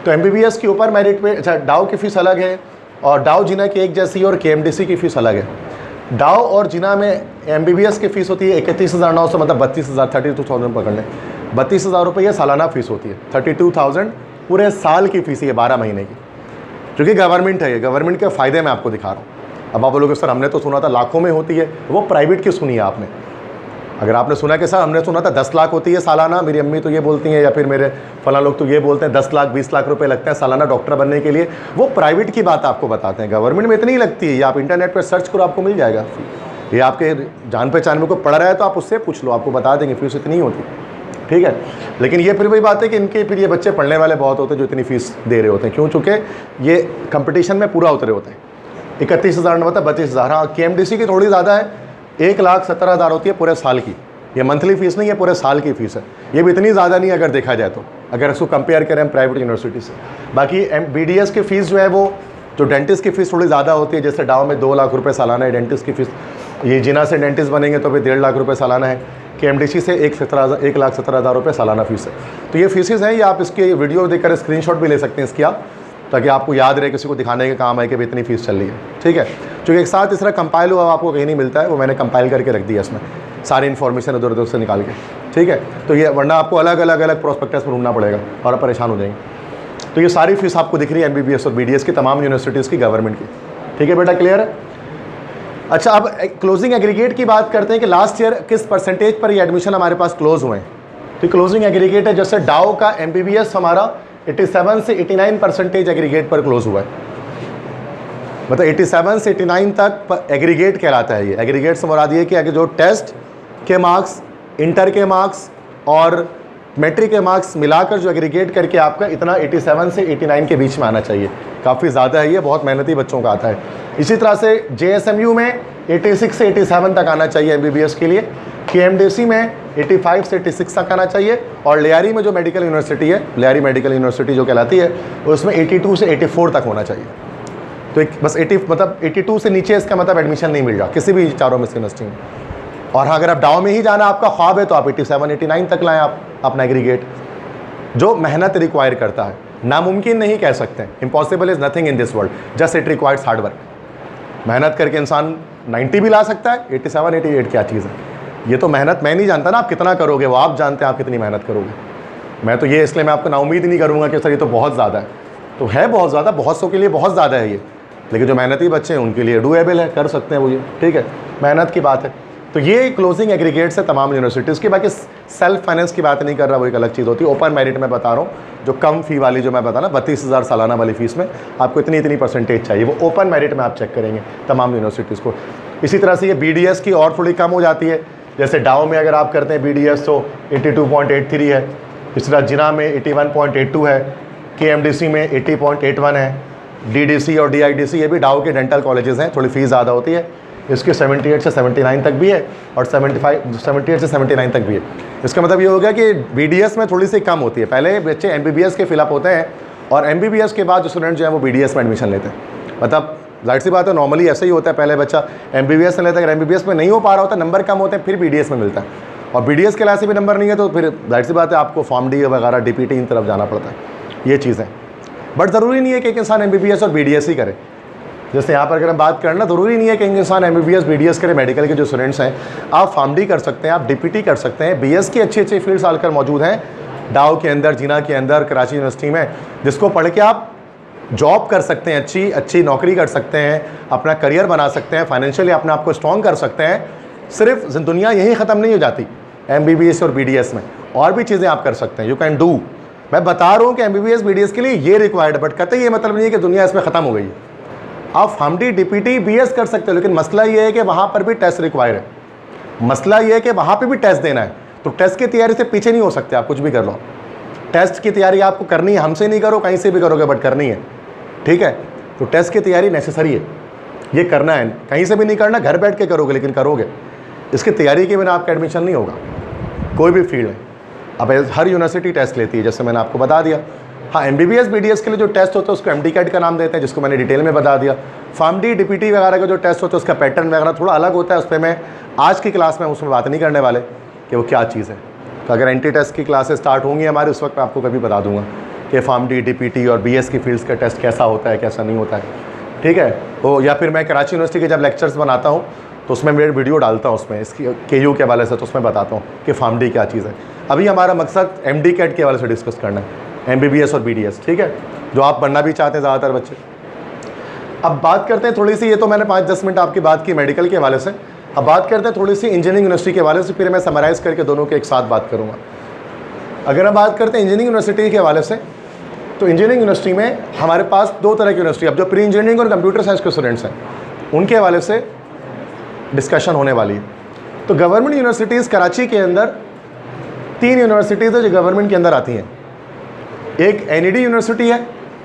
तो MBBS की ऊपर मेरिट पे, अच्छा, डाउ की फ़ीस अलग है और डाउ जिना की एक जैसी, और KMDC की फ़ीस अलग है। डाउ और जिना में MBBS की फ़ीस होती है 31,900, मतलब 32,000, 32,000 पकड़ लें, 32,000 रुपये ये सालाना फ़ीस होती है। 32,000 पूरे साल की फ़ीस है, 12 महीने की, क्योंकि गवर्नमेंट है ये, गवर्नमेंट के फ़ायदे मैं आपको दिखा रहा हूँ। अब आप बोलोगे सर हमने तो सुना था लाखों में होती है, वो प्राइवेट की सुनी है आपने। अगर आपने सुना कि सर हमने सुना था 10 लाख होती है सालाना, मेरी अम्मी तो ये बोलती हैं या फिर मेरे फला लोग तो ये बोलते हैं 10 लाख 20 लाख रुपए लगते हैं सालाना डॉक्टर बनने के लिए, वो प्राइवेट की बात आपको बताते हैं। गवर्नमेंट में इतनी ही लगती है, ये आप इंटरनेट पर सर्च करो आपको मिल जाएगा। ये आपके जान पहचान में कोई पढ़ रहा है तो आप उससे पूछ लो, आपको बता देंगे फीस इतनी होती है। ठीक है, लेकिन ये फिर वही बात है कि इनके फिर ये बच्चे पढ़ने वाले बहुत होते हैं जो इतनी फ़ीस दे रहे होते हैं, क्यों? चूँकि ये कंपटीशन में पूरा उतरे होते हैं। 31,000 में मतलब 32,000। हाँ, KMDC की थोड़ी ज़्यादा है, 1,17,000 होती है पूरे साल की। ये मंथली फ़ीस नहीं है, पूरे साल की फ़ीस है। ये भी इतनी ज़्यादा नहीं है अगर देखा जाए तो, अगर इसको कंपेयर करें हम प्राइवेट यूनिवर्सिटी से। बाकी BDS की फ़ीस जो है वो, जो डेंटिस्ट की फ़ीस थोड़ी ज़्यादा होती है, जैसे डाउ में 2 लाख रुपये सालाना है डेंटिस्ट की फ़ीस, ये जिना से डेंटिस्ट बनेंगे तो फिर 1.5 लाख रुपये सालाना है। KMDC से 1,17,000 रुपये सालाना फ़ीस है। तो ये फ़ीसेस हैं, ये आप इसके वीडियो देखकर स्क्रीनशॉट भी ले सकते हैं इसकी आप, ताकि आपको याद रहे, किसी को दिखाने के काम आए कि इतनी फ़ीस चल रही है। ठीक है, क्योंकि एक साथ इस तरह कंपाइल हुआ आपको कहीं नहीं मिलता है, वो मैंने कंपाइल करके रख दिया इसमें सारी इन्फॉर्मेशन इधर उधर से निकाल के। ठीक है, तो ये वरना आपको अलग अलग प्रोस्पेक्टस में ढूंढना पड़ेगा और आप परेशान हो जाएंगे। तो ये सारी फ़ीस आपको दिख रही है MBBS और BDS की, तमाम यूनिवर्सिटीज़ की, गवर्नमेंट की। ठीक है बेटा, क्लियर है? अच्छा, अब क्लोजिंग एग्रीगेट की बात करते हैं कि लास्ट ईयर किस परसेंटेज पर ये एडमिशन हमारे पास क्लोज हुए हैं। तो क्लोजिंग एग्रीगेट है, जैसे डाउ का MBBS हमारा 87 से 89% एग्रीगेट पर क्लोज हुआ है, मतलब 87 से 89 तक एग्रीगेट कहलाता है। ये एग्रीगेट से मुराद ये कि जो टेस्ट के मार्क्स, इंटर के मार्क्स और मैट्रिक के मार्क्स मिलाकर जो एग्रीगेट करके आपका इतना 87 से 89 के बीच में आना चाहिए। काफ़ी ज़्यादा है ये, बहुत मेहनती बच्चों का आता है। इसी तरह से JSMU में 86 से 87 तक आना चाहिए MBBS के लिए, KMDC में 85 से 86 तक आना चाहिए, और लियारी में जो मेडिकल यूनिवर्सिटी है, लियारी मेडिकल यूनिवर्सिटी जो कहलाती है, उसमें 82 से 84 तक होना चाहिए। तो एक बस 82 से नीचे इसका मतलब एडमिशन नहीं मिल रहा किसी भी चारों में से यूनिवर्सिटी में। और हाँ, अगर आप डाउ में ही जाना आपका ख्वाब है तो आप 87 89 तक लाएँ आप अपना एग्रीगेट, जो मेहनत रिक्वायर करता है। नामुमकिन नहीं कह सकते, impossible is nothing in this world, just it requires hard work. मेहनत करके इंसान 90 भी ला सकता है, 87 88 क्या चीज़ है ये? तो मेहनत मैं नहीं जानता ना, आप कितना करोगे वो आप जानते हैं, आप कितनी मेहनत करोगे। मैं तो ये इसलिए मैं आपको नाउम्मीद नहीं करूँगा कि सर ये तो बहुत ज़्यादा है, तो है बहुत ज़्यादा, बहुत सौ के लिए बहुत ज़्यादा है ये, लेकिन जो मेहनती बच्चे हैं उनके लिए डूएबल है, कर सकते हैं वो ये। ठीक है, मेहनत की बात है। तो ये क्लोजिंग एग्रीगेट्स है तमाम यूनिवर्सिटीज़ की। बाकी सेल्फ फाइनेंस की बात नहीं कर रहा, वो एक अलग चीज़ होती है। ओपन मेरिट में बता रहा हूँ, जो कम फ़ी वाली जो मैं बता रहा 32,000 सालाना वाली फ़ीस में आपको इतनी परसेंटेज चाहिए, वो ओपन मेरिट में आप चेक करेंगे तमाम यूनिवर्सिटीज़ को। इसी तरह से ये BDS की और थोड़ी कम हो जाती है, जैसे डाउ में अगर आप करते हैं BDS तो 82.83 है, इस तरह जिना में 81.82 है, KMDC में 80.81 है, DDC और DIDC ये भी डाउ के डेंटल कॉलेजेस हैं, थोड़ी फीस ज़्यादा होती है। इसकी 78 से 79 तक भी है और 78 से 79 तक भी है। इसका मतलब ये हो गया कि BDS में थोड़ी सी कम होती है। पहले बच्चे MBBS के फिलअप होते हैं और MBBS के बाद जो स्टूडेंट जो है वो BDS में एडमिशन लेते हैं। मतलब जाहिर सी बात है, नॉर्मली ऐसा ही होता है, पहले बच्चा MBBS में लेता है, अगर MBBS में नहीं हो पा रहा होता, नंबर कम होते हैं, फिर BDS में मिलता है, और BDS के लायक से भी नंबर नहीं है तो फिर जाहिर सी बात है आपको फॉर्म डी वगैरह DPT इन तरफ जाना पड़ता है। ये चीज़ें, बट ज़रूरी नहीं है कि एक इंसान MBBS और BDS ही करे। जैसे यहाँ पर अगर हम बात करें ना, ज़रूरी नहीं है कि एक इंसान MBBS BDS करे। मेडिकल के जो स्टूडेंट्स हैं, आप फॉर्म डी कर सकते हैं, आप DPT कर सकते हैं। BS की अच्छी अच्छी फील्ड्स आकर मौजूद हैं डाउ के अंदर, जीना के अंदर, कराची यूनिवर्सिटी में, जिसको पढ़ के आप जॉब कर सकते हैं, अच्छी अच्छी नौकरी कर सकते हैं, अपना करियर बना सकते हैं, फाइनेंशियली अपने आप को स्ट्रॉन्ग कर सकते हैं। सिर्फ दुनिया यहीं ख़त्म नहीं हो जाती MBBS और BDS में, और भी चीज़ें आप कर सकते हैं। You can do. मैं बता रहा हूँ कि MBBS BDS के लिए ये रिक्वायर्ड है, बट कतई ये मतलब नहीं है कि दुनिया इसमें ख़त्म हो गई है। आप फॉर्म डी DPT BS कर सकते हो, लेकिन मसला ये है कि वहाँ पर भी टेस्ट रिक्वायर है। मसला ये है कि वहाँ पर भी टेस्ट देना है, तो टेस्ट की तैयारी से पीछे नहीं हो सकते आप, कुछ भी कर लो। टेस्ट की तैयारी आपको करनी है, हमसे नहीं करो, कहीं से भी करोगे, बट करनी है, ठीक है। तो टेस्ट की तैयारी नेसेसरी है, ये करना है, कहीं से भी नहीं करना, घर बैठ के करोगे लेकिन करोगे। इसकी तैयारी के बिना आपका एडमिशन नहीं होगा, कोई भी फील्ड है। अब हर यूनिवर्सिटी टेस्ट लेती है, जैसे मैंने आपको बता दिया। हाँ, MBBS BDS के लिए जो टेस्ट होता है उसको MDCAT का नाम देते हैं, जिसको मैंने डिटेल में बता दिया। फॉर्म डी DPT वगैरह का जो टेस्ट होता है उसका पैटर्न वगैरह थोड़ा अलग होता है, उस पर मैं आज की क्लास में उसमें बात नहीं करने वाले कि वो क्या चीज़ है। तो अगर एंटी टेस्ट की क्लासेस स्टार्ट होंगी हमारे, उस वक्त मैं आपको कभी बता दूंगा कि फॉर्म डी DPT और BS की फील्ड्स का टेस्ट कैसा होता है, कैसा नहीं होता है, ठीक है। तो या फिर मैं कराची यूनिवर्सिटी के जब लेक्चर्स बनाता हूँ तो उसमें मेरे वीडियो डालता हूँ, उसमें इसकी KU के हवाले से, तो उसमें बताता हूँ कि फॉर्म डी क्या चीज़ है। अभी हमारा मकसद MDCAT के हवाले से डिस्कस करना है, MBBS और BDS, ठीक है, जो आप बनना भी चाहते हैं ज़्यादातर बच्चे। अब बात करते हैं थोड़ी सी, ये तो मैंने 5-10 मिनट आपकी बात की मेडिकल के हवाले से। अब बात करते हैं थोड़ी सी इंजीनियरिंग यूनिवर्सिटी के हवाले से, फिर मैं समराइज़ करके दोनों के एक साथ बात करूँगा। अगर हम बात करते हैं इंजीनियरिंग यूनिवर्सिटी के हवाले से, तो इंजीनियरिंग यूनिवर्सिटी में हमारे पास दो तरह की यूनिवर्सिटी, अब जो प्री इंजीनियरिंग और कंप्यूटर साइंस के स्टूडेंट्स हैं उनके हवाले से डिस्कशन होने वाली है। तो गवर्नमेंट यूनिवर्सिटीज़ कराची के अंदर 3 यूनिवर्सिटीज़ है जो गवर्नमेंट के अंदर आती हैं। एक NED यूनिवर्सिटी है,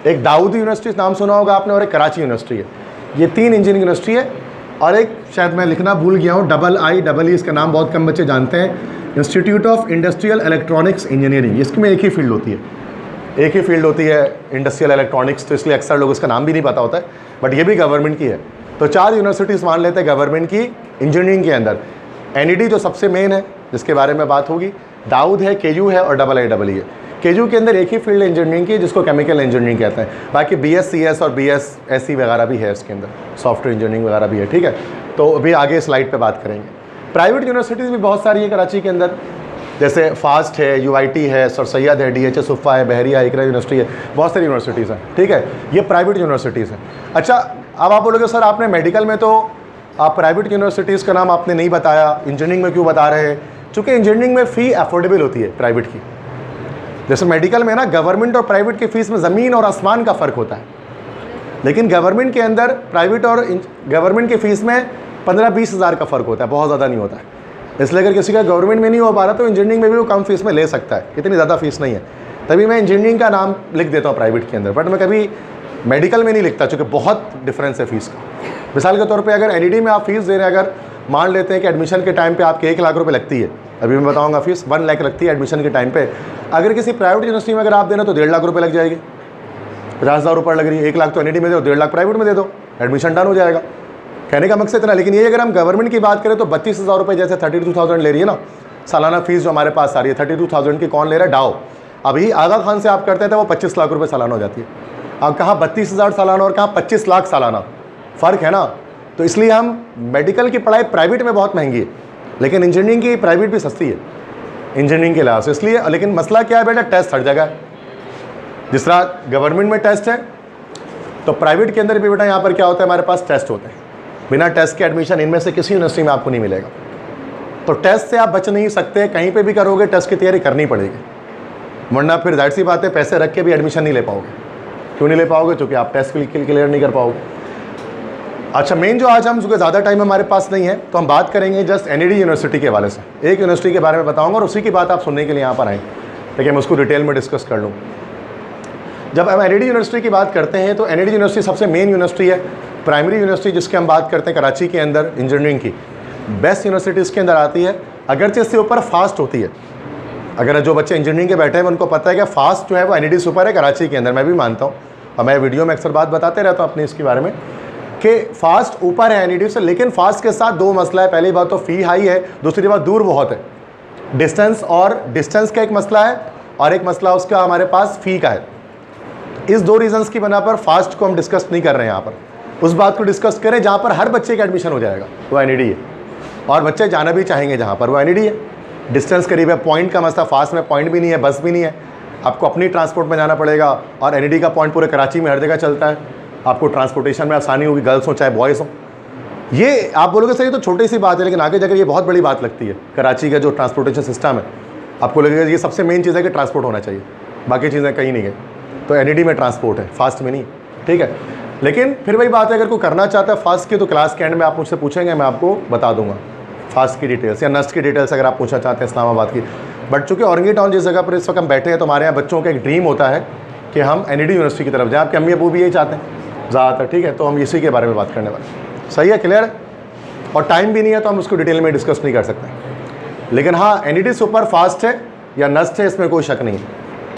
एक दाऊद यूनिवर्सिटी नाम सुना होगा आपने, और एक कराची यूनिवर्सिटी है। ये 3 इंजीनियरिंग यूनिवर्सिटी है, और एक शायद मैं लिखना भूल गया हूँ, IIE, इसका नाम बहुत कम बच्चे जानते हैं, institute of industrial electronics engineering. इसमें एक ही फील्ड होती है, एक ही फील्ड होती है इंडस्ट्रियल इलेक्ट्रॉनिक्स, तो इसलिए अक्सर लोग इसका नाम भी नहीं पता होता है, बट ये भी गवर्नमेंट की है। तो 4 यूनिवर्सिटीज़ मान लेते हैं गवर्नमेंट की इंजीनियरिंग के अंदर। NED जो सबसे मेन है, जिसके बारे में बात होगी, दाऊद है, KU है और IIE है। KU के अंदर एक ही फील्ड इंजीनियरिंग की, जिसको केमिकल इंजीनियरिंग कहते हैं। बाकी BS CS और BS SC वगैरह भी है इसके अंदर, सॉफ्टवेयर इंजीनियरिंग वगैरह भी है, ठीक है। तो अभी आगे स्लाइड पे बात करेंगे। प्राइवेट यूनिवर्सिटीज़ भी बहुत सारी है कराची के अंदर, जैसे फास्ट है, UIT है, सर सैयद है, DHS उफ़ा है, बहरिया इकरा यूनिवर्सिटी है, बहुत सारी यूनिवर्सिटीज़ हैं, ठीक है। ये प्राइवेट यूनिवर्सिटीज़ हैं। अच्छा, अब आप बोलोगे सर आपने मेडिकल में तो आप प्राइवेट यूनिवर्सिटीज़ का नाम आपने नहीं बताया, इंजीनियरिंग में क्यों बता रहे हैं? चूँकि इंजीनियरिंग में फ़ी अफोर्डेबल होती है प्राइवेट की, जैसे मेडिकल में ना गवर्नमेंट और प्राइवेट की फ़ीस में ज़मीन और आसमान का फ़र्क होता है। लेकिन गवर्नमेंट के अंदर प्राइवेट और गवर्नमेंट की फ़ीस में 15-20 हज़ार का फ़र्क होता है, बहुत ज़्यादा नहीं होता है। इसलिए अगर किसी का गवर्नमेंट में नहीं हो पा रहा तो इंजीनियरिंग में भी वो कम फीस में ले सकता है, इतनी ज़्यादा फीस नहीं है। तभी मैं इंजीनियरिंग का नाम लिख देता हूँ प्राइवेट के अंदर, बट मैं कभी मेडिकल में नहीं लिखता, चूँकि बहुत डिफरेंस है फ़ीस का। मिसाल के तौर पे अगर NED में आप फ़ीस दे रहे हैं, अगर मान लेते हैं कि एडमिशन के टाइम पे आपके 1 लाख रुपए लगती है, अभी मैं बताऊंगा फ़ीस 1 लाख लगती है एडमिशन के टाइम पे। अगर किसी प्राइवेट यूनिवर्सिटी में अगर आप देना तो 1.5 लाख रुपए लग जाएगी, 50,000 रुपये लग रही है। 1 लाख तो NED में दो, 1.5 लाख प्राइवेट में दे दो, एडमिशन डन हो जाएगा। कहने का मकसद इतना। लेकिन ये अगर हम गवर्नमेंट की बात करें तो 32,000 रुपये, जैसे 32,000 ले रही है ना सालाना फ़ीस जो हमारे पास आ रही है, 32,000 की कौन ले रहा है? डाओ। अभी आगा खान से आप करते थे वो 25 लाख रुपये सालाना हो जाती है। अब कहाँ 32,000 सालाना और कहाँ 25 लाख सालाना, फ़र्क है ना। तो इसलिए हम मेडिकल की पढ़ाई प्राइवेट में बहुत महंगी है, लेकिन इंजीनियरिंग की प्राइवेट भी सस्ती है इंजीनियरिंग के लिहाज से। इसलिए लेकिन मसला क्या है बेटा, टेस्ट हर जगह है। जिस तरह गवर्नमेंट में टेस्ट है तो प्राइवेट के अंदर भी बेटा यहाँ पर क्या होता है, हमारे पास टेस्ट होते हैं। बिना टेस्ट के एडमिशन इनमें से किसी यूनिवर्सिटी में आपको नहीं मिलेगा। तो टेस्ट से आप बच नहीं सकते, कहीं पे भी करोगे टेस्ट की तैयारी करनी पड़ेगी, वरना फिर जाहिर सी बात है पैसे रख के भी एडमिशन नहीं ले पाओगे। क्यों नहीं ले पाओगे? क्योंकि आप टेस्ट क्लियर नहीं कर पाओगे। अच्छा, मेन जो आज हम चूँकि ज़्यादा टाइम हमारे पास नहीं है तो हम बात करेंगे जस्ट NED यूनिवर्सिटी के हवाले से। एक यूनिवर्सिटी के बारे में बताऊँगा और उसी की बात आप सुनने के लिए यहाँ पर आएँ, ताकि मैं उसको डिटेल में डिस्कस कर लूँ। जब हम एनईडी यूनिवर्सिटी की बात करते हैं तो एनईडी यूनिवर्सिटी सबसे मेन यूनिवर्सिटी है, प्राइमरी यूनिवर्सिटी जिसकी हम बात करते हैं कराची के अंदर इंजीनियरिंग की, बेस्ट यूनिवर्सिटी इसके अंदर आती है। अगरचे इससे ऊपर फास्ट होती है, अगर जो बच्चे इंजीनियरिंग के बैठे हैं उनको पता है कि फास्ट जो है वो एनईडी से ऊपर है कराची के अंदर, मैं भी मानता हूँ और मैं वीडियो में अक्सर बात बताते रहता हूँ अपनी इसके बारे में कि फास्ट ऊपर है एनईडी से। लेकिन फास्ट के साथ दो मसला है, पहली बात तो फ़ी हाई है, दूसरी बात दूर बहुत है, डिस्टेंस का एक मसला है और एक मसला उसका हमारे पास फ़ी का है। इस दो रीजंस की बना पर फास्ट को हम डिस्कस नहीं कर रहे हैं यहाँ पर, उस बात को डिस्कस करें जहाँ पर हर बच्चे का एडमिशन हो जाएगा, वो एनईडी है, और बच्चे जाना भी चाहेंगे जहाँ पर, वो एनईडी है। डिस्टेंस करीब है, पॉइंट का मसला, फास्ट में पॉइंट भी नहीं है, बस भी नहीं है, आपको अपनी ट्रांसपोर्ट में जाना पड़ेगा, और एनईडी का पॉइंट पूरे कराची में हर जगह चलता है, आपको ट्रांसपोर्टेशन में आसानी होगी, गर्ल्स हो चाहे बॉयज़ हो। ये आप बोलोगे सर ये तो छोटी सी बात है, लेकिन आगे जाकर ये बहुत बड़ी बात लगती है। कराची का जो ट्रांसपोर्टेशन सिस्टम है, आपको लगेगा ये सबसे मेन चीज़ है कि ट्रांसपोर्ट होना चाहिए, बाकी चीज़ें कहीं नहीं गई। तो एनईडी में ट्रांसपोर्ट है, फास्ट में नहीं, ठीक है। लेकिन फिर वही बात है, अगर कोई करना चाहता है फास्ट की तो क्लास के एंड में आप मुझसे पूछेंगे, मैं आपको बता दूंगा फास्ट की डिटेल्स या नस्ट की डिटेल्स अगर आप पूछना चाहते हैं इस्लामाबाद की। बट चूँकि औरंगी टाउन जिस जगह पर इस वक्त हम बैठे हैं तो हमारे यहाँ बच्चों का एक ड्रीम होता है कि हम एनईडी यूनिवर्सिटी की तरफ जाएँ। आपके अम्मी अबू भी यही चाहते हैं ज़्यादातर, ठीक है। तो हम इसी के बारे में बात करने वाले, सही है, क्लियर है। और टाइम भी नहीं है तो हम उसको डिटेल में डिस्कस नहीं कर सकते। लेकिन हाँ, एनईडी सुपर फास्ट है या नस्ट है, इसमें कोई शक नहीं है,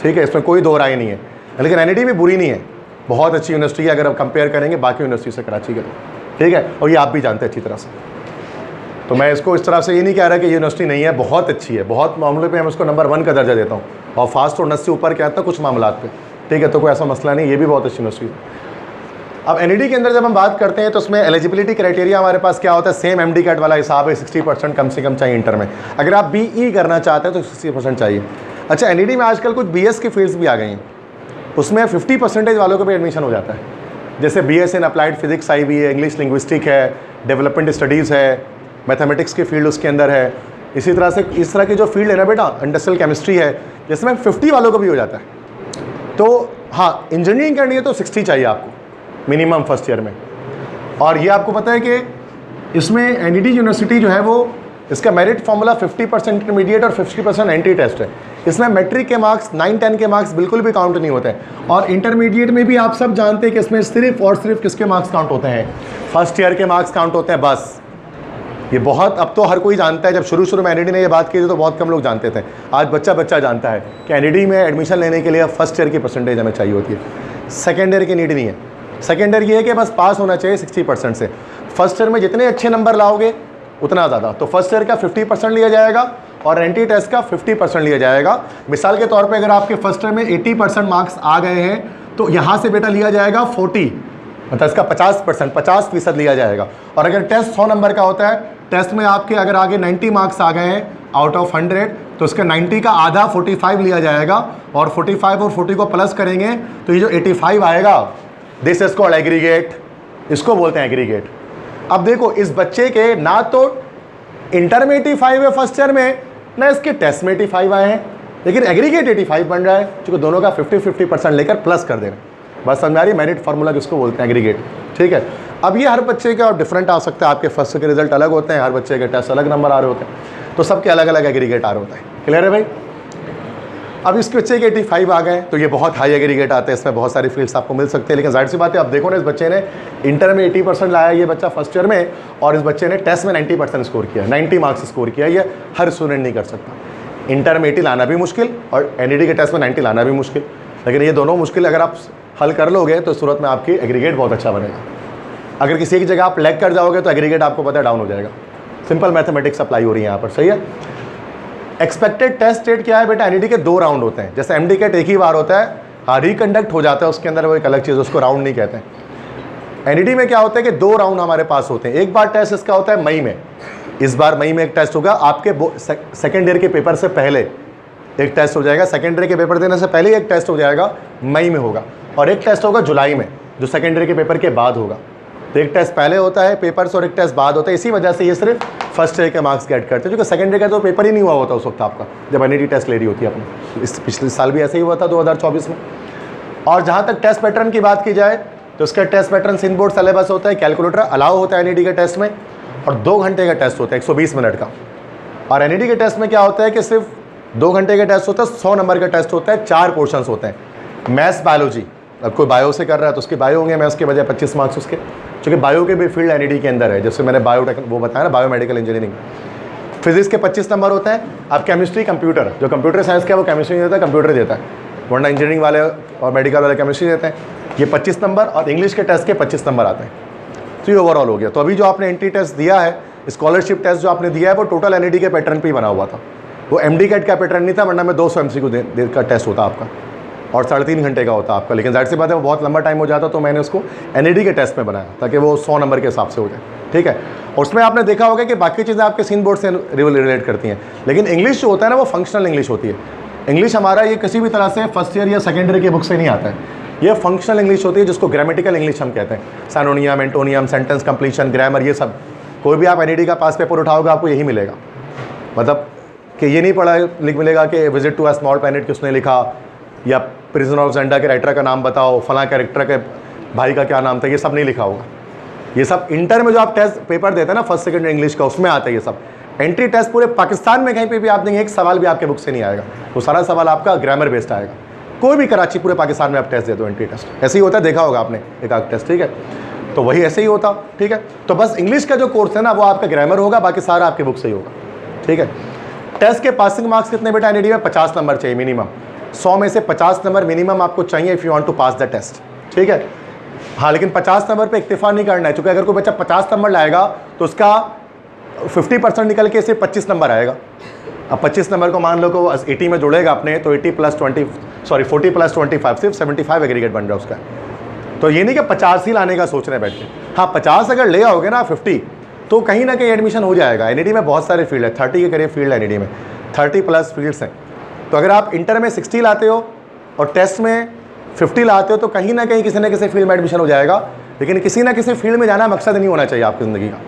ठीक है, इसमें कोई दो राय नहीं है। लेकिन एनईडी भी बुरी नहीं है, बहुत अच्छी यूनिवर्सिटी है अगर आप कंपेयर करेंगे बाकी यूनिवर्सिटी से कराची के, ठीक है। और ये आप भी जानते हैं अच्छी तरह से, तो मैं इसको इस तरह से ये नहीं कह रहा कि यूनिवर्सिटी नहीं है, बहुत अच्छी है, बहुत मामले पे हम उसको नंबर 1 का दर्जा देता हूँ, और फास्ट और नस्ट से ऊपर कहता है कुछ मामला पे, ठीक है। तो कोई ऐसा मसला नहीं, ये भी बहुत अच्छी यूनिवर्सिटी है। अब एनईडी के अंदर जब हम बात करते हैं तो उसमें एलिजिबिलिटी क्राइटेरिया हमारे पास क्या होता है, सेम एमडी कैट वाला हिसाब है, 60% कम से कम चाहिए इंटर में। अगर आप बीई करना चाहते हैं तो 60% चाहिए। अच्छा, एनईडी में आजकल कुछ बीएस की फील्ड्स भी आ गई हैं, उसमें 50% वालों को भी एडमिशन हो जाता है, जैसे बीएस इन अप्लाइड फिजिक्स आई भी है, इंग्लिश लिंग्विस्टिक है, डेवलपमेंट स्टडीज़ है, मैथमेटिक्स की फील्ड उसके अंदर है। इसी तरह से इस तरह की जो फील्ड है ना बेटा, इंडस्ट्रियल केमिस्ट्री है, जिसमें 50 वालों को भी हो जाता है। तो हाँ, इंजीनियरिंग करनी है तो 60 चाहिए आपको मिनिमम फर्स्ट ईयर में। और ये आपको पता है कि इसमें एनईडी यूनिवर्सिटी जो है वो इसका मेरिट फार्मूला 50% इंटरमीडिएट और 50% एंट्री टेस्ट है। इसमें मैट्रिक के मार्क्स 9-10 के मार्क्स बिल्कुल भी काउंट नहीं होते हैं, और इंटरमीडिएट में भी आप सब जानते हैं कि इसमें सिर्फ और सिर्फ किसके मार्क्स काउंट होते हैं, फर्स्ट ईयर के मार्क्स काउंट होते हैं बस। ये बहुत अब तो हर कोई जानता है, जब शुरू में एनईडी ने ये बात की थी तो बहुत कम लोग जानते थे, आज बच्चा जानता है कि एनईडी में एडमिशन लेने के लिए फर्स्ट ईयर की परसेंटेज हमें चाहिए होती है, सेकेंड ईयर की नीड नहीं है। सेकेंड ईयर ये है कि बस पास होना चाहिए 60% से। फर्स्ट ईयर में जितने अच्छे नंबर लाओगे उतना ज़्यादा, तो फर्स्ट ईयर का 50% लिया जाएगा और एंट्री टेस्ट का 50% लिया जाएगा। मिसाल के तौर पे अगर आपके फर्स्ट ईयर में 80% मार्क्स आ गए हैं तो यहाँ से बेटा लिया जाएगा 40, मतलब इसका 50% लिया जाएगा। और अगर टेस्ट 100 नंबर का होता है, टेस्ट में आपके अगर आगे 90 मार्क्स आ गए हैं आउट ऑफ 100 तो इसका 90 का आधा 45 लिया जाएगा, और 45 और 40 को प्लस करेंगे तो ये जो 85 आएगा, दिस इज कॉल्ड एग्रीगेट, इसको बोलते हैं एग्रीगेट। अब देखो, इस बच्चे के ना तो इंटर में 85 है फर्स्ट ईयर में, ना इसके टेस्ट में 85 आए हैं, लेकिन एग्रीगेट 85 बन रहा है, क्योंकि दोनों का 50% लेकर प्लस कर दे रहे हैं। बस समझ आ रही, मेरिट फार्मूला किसको बोलते हैं, एग्रीगेट, ठीक है। अब ये हर बच्चे का डिफरेंट आ सकता है, आपके फर्स्ट के रिजल्ट अलग होते हैं, हर बच्चे के टेस्ट अलग नंबर आ रहे होते हैं, तो सबके अलग अलग एग्रीगेट आ रहे होता है, क्लियर है भाई। अब इस बच्चे के 85 आ गए तो ये बहुत हाई एग्रीगेट आते हैं, इसमें बहुत सारी फील्ड्स आपको मिल सकते हैं। लेकिन जाहिर सी बात है, अब देखो ना, इस बच्चे ने इंटर में 80% लाया ये बच्चा फर्स्ट ईयर में, और इस बच्चे ने टेस्ट में 90% स्कोर किया, 90 मार्क्स स्कोर किया। ये हर स्टूडेंट नहीं कर सकता। इंटर में 80 लाना भी मुश्किल और एनईडी के टेस्ट में 90 लाना भी मुश्किल, लेकिन ये दोनों मुश्किल अगर आप हल कर लोगे तो सूरत में आपकी एग्रीगेट बहुत अच्छा बनेगा। अगर किसी एक जगह आप लैग कर जाओगे तो एग्रीगेट आपको पता है डाउन हो जाएगा। सिंपल मैथमेटिक्स अप्लाई हो रही है यहाँ पर, सही है। एक्सपेक्टेड टेस्ट डेट क्या है बेटा, एनईडी के 2 राउंड होते हैं, जैसे एमडी कैट एक ही बार होता है, हाँ रिकंडक्ट हो जाता है उसके अंदर, वो एक अलग चीज़, उसको राउंड नहीं कहते हैं। एनईडी में क्या होता है कि 2 राउंड हमारे पास होते हैं। एक बार टेस्ट इसका होता है मई में, इस बार मई में एक टेस्ट होगा, आपके सेकेंड ईयर के पेपर से पहले एक टेस्ट हो जाएगा, सेकेंड ईयर के पेपर देने से पहले एक टेस्ट हो जाएगा, मई में होगा, और एक टेस्ट होगा जुलाई में जो सेकेंड ईयर के पेपर के बाद होगा। तो एक टेस्ट पहले होता है पेपर्स और एक टेस्ट बाद होता है, इसी वजह से ये सिर्फ फर्स्ट ईयर के मार्क्स गेट करते हैं, क्योंकि सेकेंड ईयर का तो पेपर ही नहीं हुआ होता उस वक्त आपका, जब एनईडी टेस्ट ले रही होती है अपनी। इस पिछले साल भी ऐसे ही हुआ था 2024 में। और जहाँ तक टेस्ट पैटर्न की बात की जाए तो उसका test pattern in board syllabus होता है, कैलकुलेटर अलाउ होता है एनईडी के टेस्ट में, और 2 घंटे का टेस्ट होता है 120 मिनट का। और एनईडी के टेस्ट में क्या होता है कि सिर्फ 2 घंटे का टेस्ट होता है, 100 नंबर का टेस्ट होता है, 4 पोर्शंस होते हैं। मैथ्स बायोलॉजी, अब कोई बायो से कर रहा है तो उसके बायो होंगे, मैथ्स के बजाय 25 मार्क्स उसके, क्योंकि बायो के भी फील्ड एनईडी के अंदर है, जैसे मैंने बायोटेक वो बताया ना, बायोमेडिकल इंजीनियरिंग। फिजिक्स के 25 नंबर होते हैं। अब केमिस्ट्री कंप्यूटर, जो कंप्यूटर साइंस का है वो केमिस्ट्री नहीं देता, कंप्यूटर देता है, वरना इंजीनियरिंग वाले और मेडिकल वाले केमिस्ट्री देते हैं। ये 25 नंबर और इंग्लिश के टेस्ट के 25 नंबर आते हैं। तो ये ओवरऑल हो गया। तो अभी जो आपने एंट्री टेस्ट दिया है, स्कॉलरशिप टेस्ट जो आपने दिया है, वो टोटल एनईडी के पैटर्न पे ही बना हुआ था, वो एमडी कैट का पैटर्न नहीं था, वरना में 200 MCQ का टेस्ट होता आपका और 3.5 घंटे का होता आपका। लेकिन जाहिर सी बात है वो बहुत लंबा टाइम हो जाता, तो मैंने उसको एनईडी के टेस्ट में बनाया ताकि वो 100 नंबर के हिसाब से हो जाए, ठीक है। और उसमें आपने देखा होगा कि बाकी चीज़ें आपके सीन बोर्ड से रिलेट करती हैं, लेकिन इंग्लिश जो होता है ना वो फंक्शनल इंग्लिश होती है। इंग्लिश हमारा ये किसी भी तरह से फर्स्ट ईयर या सेकेंड ईयर की बुक से नहीं आता है, ये फंक्शनल इंग्लिश होती है, जिसको ग्रामेटिकल इंग्लिश हम कहते हैं। सैनोनियम, एंटोनियम, सेंटेंस कंप्लीशन, ग्रामर, ये सब कोई भी आप एनईडी का पास पेपर उठाओगे आपको यही मिलेगा। मतलब कि ये नहीं पढ़ा लिख मिलेगा कि visit to a small planet किसने लिखा, या प्रिजन ऑफ ज़ेंडा के राइटर का नाम बताओ, फलां कैरेक्टर के भाई का क्या नाम था, ये सब नहीं लिखा होगा। ये सब इंटर में जो आप टेस्ट पेपर देते हैं ना फर्स्ट सेकंड इंग्लिश का, उसमें आता है ये सब। एंट्री टेस्ट पूरे पाकिस्तान में कहीं पे भी आप देंगे एक सवाल भी आपके बुक से नहीं आएगा, वो सारा सवाल आपका ग्रामर बेस्ड आएगा। कोई भी कराची पूरे पाकिस्तान में आप टेस्ट दे दो एंट्री टेस्ट, ऐसे ही होता है, देखा होगा आपने एक आध टेस्ट, ठीक है। तो वही ऐसे ही होता, ठीक है। तो बस इंग्लिश का जो कोर्स है ना वो आपका ग्रामर होगा, बाकी सारा आपके बुक से ही होगा, ठीक है। टेस्ट के पासिंग मार्क्स कितने बेटा एनईडी में? 50 नंबर चाहिए मिनिमम, 100 में से 50 नंबर मिनिमम आपको चाहिए if you want to pass the test, ठीक है। हाँ, लेकिन 50 नंबर पे इक्तिफा नहीं करना है, क्योंकि अगर कोई बच्चा 50 नंबर लाएगा तो उसका 50% निकल के सिर्फ 25 नंबर आएगा। अब 25 नंबर को मान लो कि वो 80 में जुड़ेगा अपने, तो 40 + 25 सिर्फ 75 एग्रीगेट बन रहा है उसका। तो ये नहीं कि 50 ही लाने का सोच रहे हैं बैठ के। हाँ, 50 अगर ले आओगे ना 50, तो कहीं ना कहीं एडमिशन हो जाएगा। एनईडी में बहुत सारे फील्ड है, 30 के करीब फील्ड है एनईडी में, 30+ फील्ड्स हैं। तो अगर आप इंटर में 60 लाते हो और टेस्ट में 50 लाते हो, तो कहीं ना कहीं किसी न किसी फील्ड में एडमिशन हो जाएगा। लेकिन किसी ना किसी फील्ड में जाना मकसद नहीं होना चाहिए आपकी ज़िंदगी का,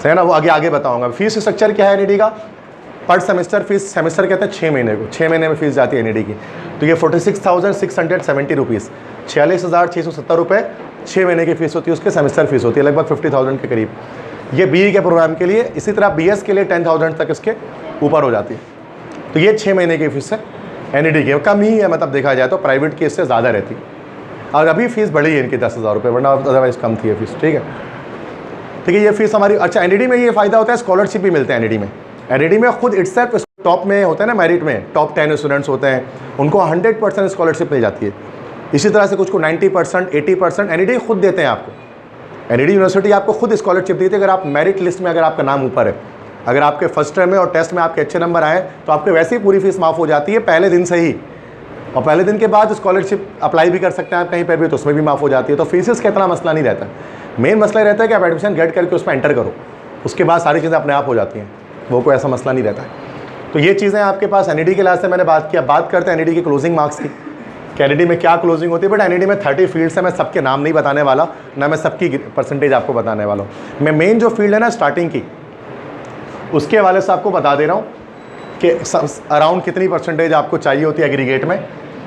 है ना। वो आगे बताऊंगा। फीस स्ट्रक्चर क्या है एनईडी का? पर सेमेस्टर फीस, सेमेस्टर कहते हैं 6 महीने को, 6 महीने में फीस जाती है एनईडी की। तो ये 46,670 रुपीज़, 46,670 रुपये 6 महीने की फ़ीस होती है, उसके सेमेस्टर फीस होती है लगभग 50,000 के करीब। ये BE के प्रोग्राम के लिए। इसी तरह BS के लिए 10,000 तक इसके ऊपर हो जाती है। तो ये 6 महीने की फ़ीस है एनईडी की, कम ही है, मतलब देखा जाए तो प्राइवेट की इससे ज़्यादा रहती है। और अभी फीस बढ़ी है इनकी 10,000 रुपये, वरना अदरवाइज़ कम थी ये फीस, ठीक है। ठीक है, ये फीस हमारी। अच्छा, एनईडी में ये फ़ायदा होता है, स्कॉलरशिप भी मिलते हैं एनईडी में। एनईडी में खुद इटसेल्फ टॉप में होते हैं ना, मेरिट में टॉप 10 स्टूडेंट्स होते हैं, उनको 100% स्कॉलरशिप मिल जाती है। इसी तरह से कुछ को 90%, 80% एनईडी खुद देते हैं आपको। एनईडी यूनिवर्सिटी आपको खुद स्कॉलरशिप देती है अगर आप मेरिट लिस्ट में, अगर आपका नाम ऊपर है। अगर आपके फर्स्ट टर्म में और टेस्ट में आपके अच्छे नंबर आए तो आपके वैसे ही पूरी फीस माफ़ हो जाती है पहले दिन से ही, और पहले दिन के बाद स्कॉलरशिप अप्लाई भी कर सकते हैं आप कहीं पर भी, तो उसमें भी माफ़ हो जाती है। तो फीसेस का इतना मसला नहीं रहता। मेन मसला रहता है कि आप एडमिशन गेट करके उसमें एंटर करो, उसके बाद सारी चीज़ें अपने आप हो जाती हैं, वो कोई ऐसा मसला नहीं रहता है। तो ये चीज़ें आपके पास एनईडी के लास्ट से मैंने बात किया। बात करते हैं एनईडी की क्लोजिंग मार्क्स की, कि एनईडी में क्या क्लोजिंग होती है। बट एनईडी में 30 फील्ड्स है, मैं सबके नाम नहीं बताने वाला, ना मैं सबकी परसेंटेज आपको बताने वाला हूँ। मैं मेन जो फील्ड है ना स्टार्टिंग की, उसके हवाले से आपको बता दे रहा हूँ कि अराउंड कितनी परसेंटेज आपको चाहिए होती है एग्रीगेट में।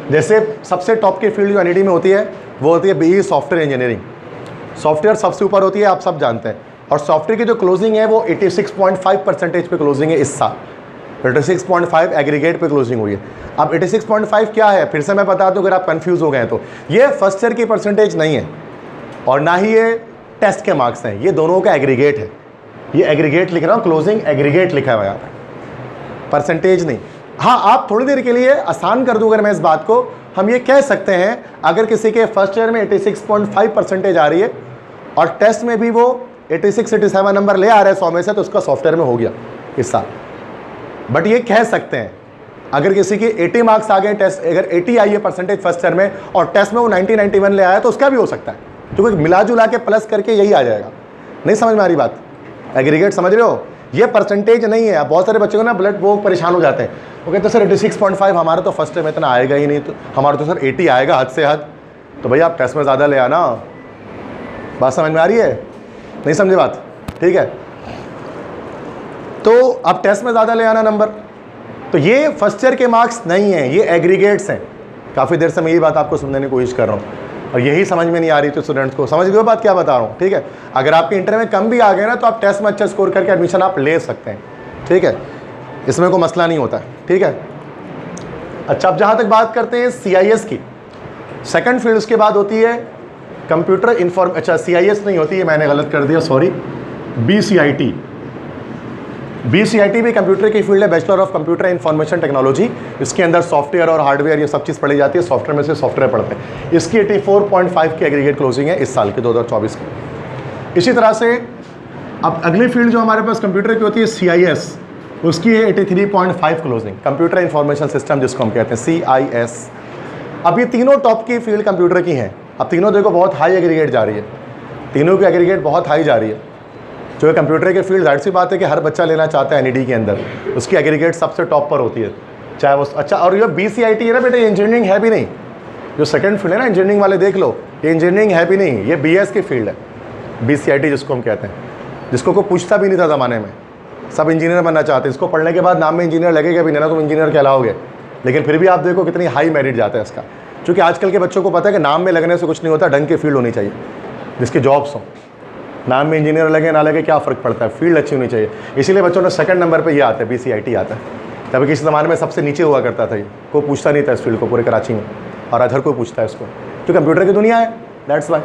जैसे सबसे टॉप की फील्ड जो एनईडी में होती है वो होती है BE सॉफ्टवेयर इंजीनियरिंग। सॉफ्टवेयर सबसे ऊपर होती है, आप सब जानते हैं। और सॉफ्टवेयर की जो क्लोजिंग है वो 86.5% पे क्लोजिंग है इस साल। 86.5 एग्रीगेट पे क्लोजिंग हुई है। अब 86.5 क्या है, फिर से मैं बता दूं अगर आप कंफ्यूज हो गए हैं तो, ये फर्स्ट ईयर की परसेंटेज नहीं है और ना ही ये टेस्ट के मार्क्स हैं, ये दोनों का एग्रीगेट है। ये एग्रीगेट लिख रहा हूँ, क्लोजिंग एग्रीगेट लिखा हुआ है, परसेंटेज नहीं। हाँ, आप थोड़ी देर के लिए आसान कर दूँ अगर मैं इस बात को, हम ये कह सकते हैं अगर किसी के फर्स्ट ईयर में 86.5 परसेंटेज आ रही है और टेस्ट में भी वो 86-87 नंबर ले आ रहे हैं 100 में से, तो उसका सॉफ्टवेयर में हो गया इस साल। बट ये कह सकते हैं अगर किसी की 80 मार्क्स आ गए टेस्ट, अगर 80 आई है परसेंटेज फर्स्ट ईयर में और टेस्ट में वो 90-91 ले आया तो उसका भी हो सकता है, क्योंकि मिला जुला के प्लस करके यही आ जाएगा। नहीं समझ में आ रही बात? एग्रीगेट समझ रहे हो? ये परसेंटेज नहीं है। बहुत सारे बच्चों को ना ब्लड वो परेशान हो जाते हैं, वो कहते हैं सर 86.5 हमारा तो फर्स्ट ईयर में इतना आएगा ही नहीं, तो हमारा तो सर 80 आएगा हद से हद। तो भैया आप टेस्ट में ज़्यादा ले आना। बात समझ में आ रही है? नहीं समझे बात? ठीक है, तो आप टेस्ट में ज़्यादा ले आना नंबर। तो ये फर्स्ट ईयर के मार्क्स नहीं हैं, ये एग्रीगेट्स हैं। काफ़ी देर से मैं यही बात आपको समझाने की कोशिश कर रहा हूँ और यही समझ में नहीं आ रही थी स्टूडेंट्स को। समझ गए बात क्या बता रहा हूँ? ठीक है, अगर आपके इंटर में कम भी आ गए ना तो आप टेस्ट में अच्छा स्कोर करके एडमिशन आप ले सकते हैं। ठीक है, इसमें कोई मसला नहीं होता है। ठीक है, अच्छा अब जहाँ तक बात करते हैं CIS की, सेकंड फील्ड उसके बाद होती है कंप्यूटर इन्फॉर्म अच्छा CIS नहीं होती है, मैंने गलत कर दिया, सॉरी, BCIT। BCIT भी कंप्यूटर की फील्ड है, bachelor of computer information technology. इसके अंदर सॉफ्टवेयर और हार्डवेयर ये सब चीज़ पढ़ी जाती है, सॉफ्टवेयर में से सॉफ्टवेयर पढ़ते हैं। इसकी 84.5 की एग्रीगेट क्लोजिंग है इस साल की 2024 की। इसी तरह से अब अगली फील्ड जो हमारे पास कंप्यूटर की होती है CIS, उसकी है 83.5 क्लोजिंग, कंप्यूटर इंफॉर्मेशन सिस्टम जिसको हम कहते हैं CIS। अब ये तीनों टॉप की फील्ड कंप्यूटर की हैं। अब तीनों देखो बहुत हाई एग्रीगेट जा रही है, तीनों की एग्रीगेट बहुत हाई जा रही है। जो है कंप्यूटर की फील्ड, जाहिर सी बात है कि हर बच्चा लेना चाहता है NED के अंदर, उसकी एग्रीगेट सबसे टॉप पर होती है, चाहे वो अच्छा। और ये BCIT है ना बेटा, ये इंजीनियरिंग है भी नहीं। जो सेकंड फील्ड है ना इंजीनियरिंग वाले, देख लो, ये इंजीनियरिंग है भी नहीं, ये BS की फील्ड है, BCIT जिसको हम कहते हैं, जिसको कोई पूछता भी नहीं था ज़माने में, सब इंजीनियर बनना चाहते हैं। इसको पढ़ने के बाद नाम में इंजीनियर लगेगा भी नहीं ना, तुम इंजीनियर कहलाओगे। लेकिन फिर भी आप देखो कितनी हाई मेरिट जाता है इसका, क्योंकि आजकल के बच्चों को पता है कि नाम में लगने से कुछ नहीं होता, ढंग की फील्ड होनी चाहिए जिसकी जॉब्स हों। नाम में इंजीनियर लगे ना लगे क्या फ़र्क पड़ता है, फील्ड अच्छी होनी चाहिए। इसीलिए बच्चों ने सेकंड नंबर पे ये आता है, BCIT आता है। तभी किसी ज़माने में सबसे नीचे हुआ करता था, ये कोई पूछता नहीं था इस फील्ड को पूरे कराची में, और आज हर कोई पूछता है इसको, तो कंप्यूटर की दुनिया है, दैट्स वाई।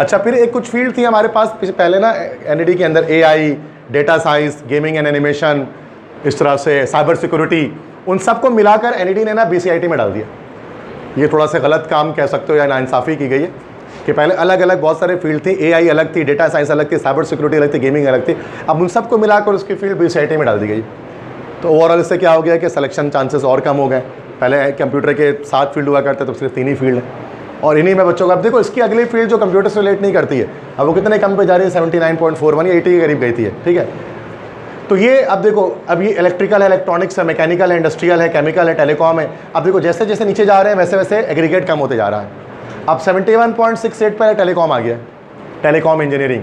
अच्छा, फिर एक कुछ फील्ड थी हमारे पास पहले ना NED के अंदर, AI, data science, gaming and animation, इस तरह से साइबर सिक्योरिटी, उन सबको मिलाकर NED ने ना BCIT में डाल दिया। ये थोड़ा सा गलत काम कह सकते हो या नाइंसाफ़ी की गई है कि पहले अलग अलग बहुत सारे फील्ड थी, AI अलग थी, डेटा साइंस अलग थी, साइबर सिक्योरिटी अलग थी, गेमिंग अलग थी। अब उन सबको मिलाकर उसकी फील्ड BCIT में डाल दी गई। तो ओवरऑल इससे क्या हो गया कि सिलेक्शन चांसेस और कम हो गए। पहले कंप्यूटर के 7 फील्ड हुआ करते, तो सिर्फ 3 ही फील्ड है, और इन्हीं में बच्चों को अब देखो इसकी अगली फील्ड जो कंप्यूटर से रिलेट नहीं करती है, अब वो कितने कम पे जा रही है, 79.41 या 80 के करीब गई थी, ठीक है। तो ये अब देखो, अब ये इलेक्ट्रिकल है, इलेक्ट्रॉनिक्स है, मैकेनिकल है, इंडस्ट्रियल है, केमिकल है, टेलीकॉम है। अब देखो जैसे जैसे नीचे जा रहे हैं वैसे वैसे एग्रीगेट कम होते जा रहा है। अब 71.68 पर टेलीकॉम आ गया, टेलीकॉम इंजीनियरिंग।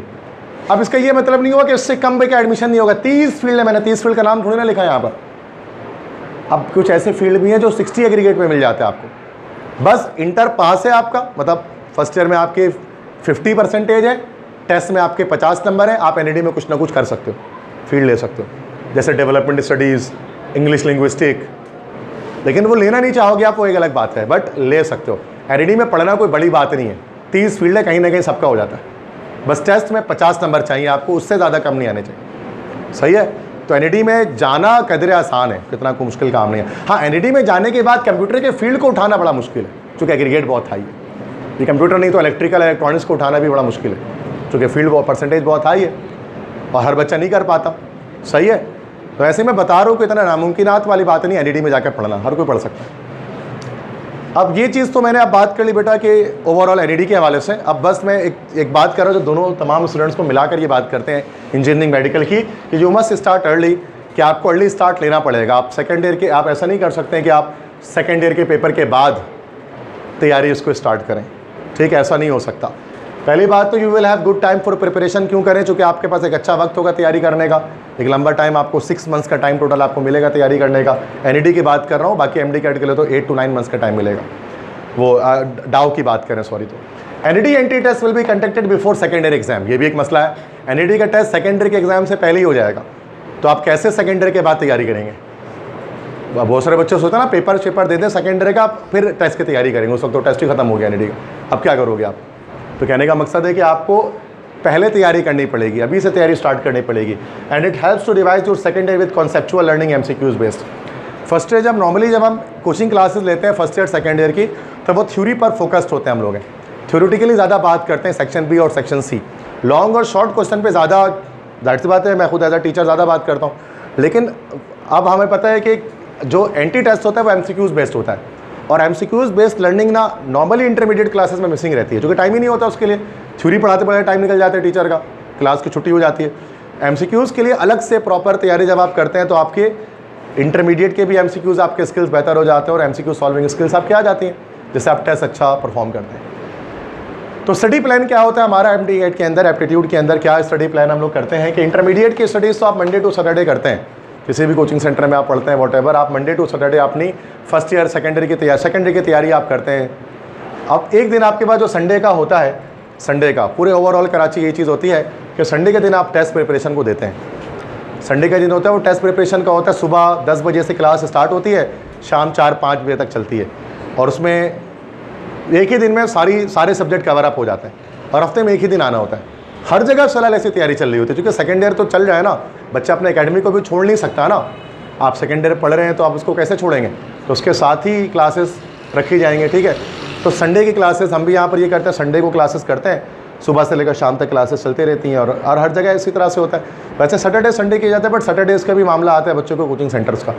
अब इसका ये मतलब नहीं हुआ कि इससे कम पे का एडमिशन नहीं होगा। 30 फील्ड है, मैंने 30 फील्ड का नाम थोड़ी ना लिखा है यहाँ पर। अब कुछ ऐसे फील्ड भी हैं जो 60 एग्रीगेट में मिल जाते हैं आपको, बस इंटर पास है आपका, मतलब फर्स्ट ईयर में आपके 50% है, टेस्ट में आपके 50 नंबर है, आप NED में कुछ ना कुछ कर सकते हो, फील्ड ले सकते हो, जैसे डेवलपमेंट स्टडीज़, इंग्लिश लिंग्विस्टिक। लेकिन वो लेना नहीं चाहोगे आप, वो एक अलग बात है, बट ले सकते हो। NED में पढ़ना कोई बड़ी बात नहीं है, 30 फील्ड है, कहीं ना कहीं सबका हो जाता है। बस टेस्ट में 50 नंबर चाहिए आपको, उससे ज़्यादा कम नहीं आने चाहिए, सही है। तो NED में जाना कदरे आसान है, कितना कोई मुश्किल काम नहीं है। हाँ, NED में जाने के बाद कंप्यूटर के फील्ड को उठाना बड़ा मुश्किल है, क्योंकि एग्रीगेट बहुत हाई है। ये कंप्यूटर नहीं तो इलेक्ट्रिकल इलेक्ट्रॉनिक्स को उठाना भी बड़ा मुश्किल है, क्योंकि फील्ड परसेंटेज बहुत हाई है और हर बच्चा नहीं कर पाता, सही है। तो ऐसे मैं बता रहा हूँ कि इतना नामुमकिनात वाली बात नहीं, NED में जाकर पढ़ना हर कोई पढ़ सकता है। अब ये चीज़ तो मैंने अब बात कर ली बेटा कि ओवरऑल NED के हवाले से। अब बस मैं एक बात कर रहा हूँ जो दोनों तमाम स्टूडेंट्स को मिलाकर ये बात करते हैं इंजीनियरिंग मेडिकल की, कि यू मस्ट स्टार्ट अर्ली, कि आपको अर्ली स्टार्ट लेना पड़ेगा। आप सेकेंड ईयर के, आप ऐसा नहीं कर सकते हैं कि आप सेकेंड ईयर के पेपर के बाद तैयारी इसको स्टार्ट करें, ठीक है, ऐसा नहीं हो सकता। पहली बात तो you will have good time for preparation, क्यों करें, चूँकि आपके पास एक अच्छा वक्त होगा तैयारी करने का, एक लंबा टाइम, आपको 6 मंथ्स का टाइम टोटल आपको मिलेगा तैयारी करने का। NED की बात कर रहा हूँ, बाकी MD कैट के लिए तो 8 to 9 मंथ्स का टाइम मिलेगा। वो डाउ की बात करें, सॉरी। तो NED entry test will be conducted before second year exam, ये भी एक मसला है। NED का टेस्ट सेकेंड ईयर के एग्जाम से पहले ही हो जाएगा, तो आप कैसे सेकेंड ईयर के बाद तैयारी करेंगे। बहुत सारे बच्चे सोचते हैं ना पेपर दे दें सेकेंड ईयर का, फिर टेस्ट की तैयारी करेंगे, उस वक्त तो टेस्ट ही खत्म हो गया NED का, अब क्या करोगे आप। तो कहने का मकसद है कि आपको पहले तैयारी करनी पड़ेगी, अभी से तैयारी स्टार्ट करनी पड़ेगी। And it helps to revise your second year with conceptual learning MCQs based. First year जब हम कोचिंग क्लासेस लेते हैं फर्स्ट ईयर सेकेंड ईयर की, तो वो थ्योरी पर फोकस्ड होते हैं, हम लोग हैं थ्योरेटिकली ज़्यादा बात करते हैं, सेक्शन B और सेक्शन C। लॉन्ग और शॉर्ट क्वेश्चन पे ज़्यादा, जाहिर सी बात है मैं खुद एज अ टीचर ज़्यादा बात करता हूँ, लेकिन अब हमें पता है कि जो एंटी टेस्ट होता है वो MCQs बेस्ड होता है, और MCQs बेस्ड लर्निंग ना नॉर्मली इंटरमीडिएट क्लासेस में मिसिंग रहती है, क्योंकि टाइम ही नहीं होता उसके लिए। थ्योरी पढ़ाते पढ़ाते टाइम निकल जाता है टीचर का, क्लास की छुट्टी हो जाती है। MCQs के लिए अलग से प्रॉपर तैयारी जब आप करते हैं तो आपके इंटरमीडिएट के भी MCQs आपके स्किल्स बेहतर हो जाते हैं, और MCQ सॉल्विंग स्किल्स आपके आ जाती हैं, जिससे आप टेस्ट अच्छा परफॉर्म करते हैं। तो स्टडी प्लान क्या होता है हमारा MD गेट के अंदर, एप्टीट्यूड के अंदर क्या स्टडी प्लान हम लोग करते हैं कि इंटरमीडिएट की स्टडीज़ तो आप मंडे टू सैटरडे करते हैं, किसी भी कोचिंग सेंटर में आप पढ़ते हैं वॉटेवर, आप मंडे टू सैटरडे अपनी फर्स्ट ईयर सेकेंड ईयर की तैयारी आप करते हैं। अब एक दिन आपके पास जो संडे का होता है, संडे का पूरे ओवरऑल कराची ये चीज़ होती है कि संडे के दिन आप टेस्ट प्रिपरेशन को देते हैं। संडे का दिन होता है वो टेस्ट प्रिपरेशन का होता है, सुबह 10 बजे से क्लास स्टार्ट होती है, शाम 4-5 बजे तक चलती है, और उसमें एक ही दिन में सारे सब्जेक्ट कवर अप हो जाते हैं और हफ्ते में एक ही दिन आना होता है। हर जगह फिलहाल ऐसी तैयारी चल रही होती है, क्योंकि सेकेंड ईयर तो चल जाए ना, बच्चा अपने एकेडमी को भी छोड़ नहीं सकता ना। आप सेकेंड ईयर पढ़ रहे हैं तो आप उसको कैसे छोड़ेंगे, तो उसके साथ ही क्लासेस रखी जाएंगे, ठीक है। तो संडे की क्लासेस हम भी यहाँ पर ये करते हैं, संडे को क्लासेस करते हैं, सुबह से लेकर शाम तक क्लासेस चलती रहती हैं और हर जगह इसी तरह से होता है। वैसे सैटरडे संडे किए जाते हैं, बट सैटरडेज़ का भी मामला आता है बच्चों को कोचिंग सेंटर्स का,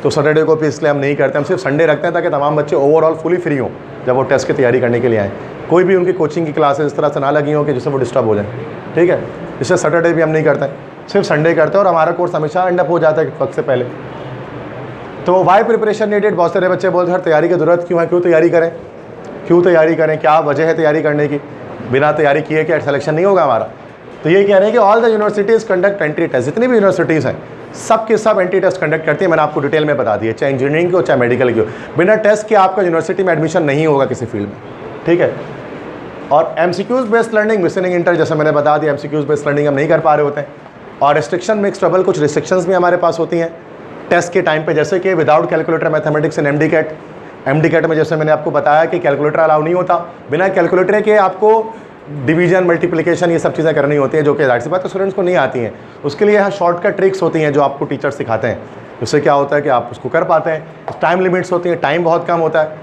तो सैटरडे को भी इसलिए हम नहीं करते, हम सिर्फ संडे रखते हैं ताकि तमाम बच्चे ओवरऑल फुली फ्री हों जब वो टेस्ट की तैयारी करने के लिए आएँ। कोई भी उनकी कोचिंग की क्लासेस इस तरह से ना लगी हो कि जिससे वो डिस्टर्ब हो जाए, ठीक है। इससे सैटरडे भी हम नहीं करते, सिर्फ संडे करते हैं और हमारा कोर्स हमेशा एंड अप हो जाता है वक्त से पहले। तो वाई प्रिपरेशन नीडेड, बहुत सारे बच्चे बोलते हैं तैयारी की ज़रूरत क्यों है, क्यों तैयारी करें, क्यों तैयारी करें, क्या वजह है तैयारी करने की, बिना तैयारी किए क्या सिलेक्शन नहीं होगा हमारा। तो ये कह रहे हैं कि all the universities conduct entry test, जितनी भी यूनिवर्सिटीज़ हैं सब के सब एंट्री टेस्ट कंडक्ट करती है। मैंने आपको डिटेल में बता दिया, चाहे इंजीनियरिंग की हो चाहे मेडिकल की हो, बिना टेस्ट के आपका यूनिवर्सिटी में एडमिशन नहीं होगा किसी फील्ड में, ठीक है। और MCQs based learning missing inter, जैसे मैंने बता दिया, एमसीक्यूज़ बेस्ड लर्निंग हम नहीं कर पा रहे होते हैं। और रिस्ट्रिक्शन मिक्स ट्रबल, कुछ रिस्ट्रिक्शंस भी हमारे पास होती हैं टेस्ट के टाइम पे, जैसे कि without calculator mathematics in MDCAT में जैसे मैंने आपको बताया कि कैलकुलेटर अलाउ नहीं होता, बिना कैलकुलेटर के आपको डिवीजन मल्टीप्लिकेशन ये सब चीज़ें करनी होती हैं, जो कि जाहिर सी बात है स्टूडेंट्स को नहीं आती हैं। उसके लिए यहाँ शॉर्टकट ट्रिक्स होती हैं जो आपको टीचर सिखाते हैं, उससे क्या होता है कि आप उसको कर पाते हैं। टाइम लिमिट्स होती हैं, टाइम बहुत कम होता है।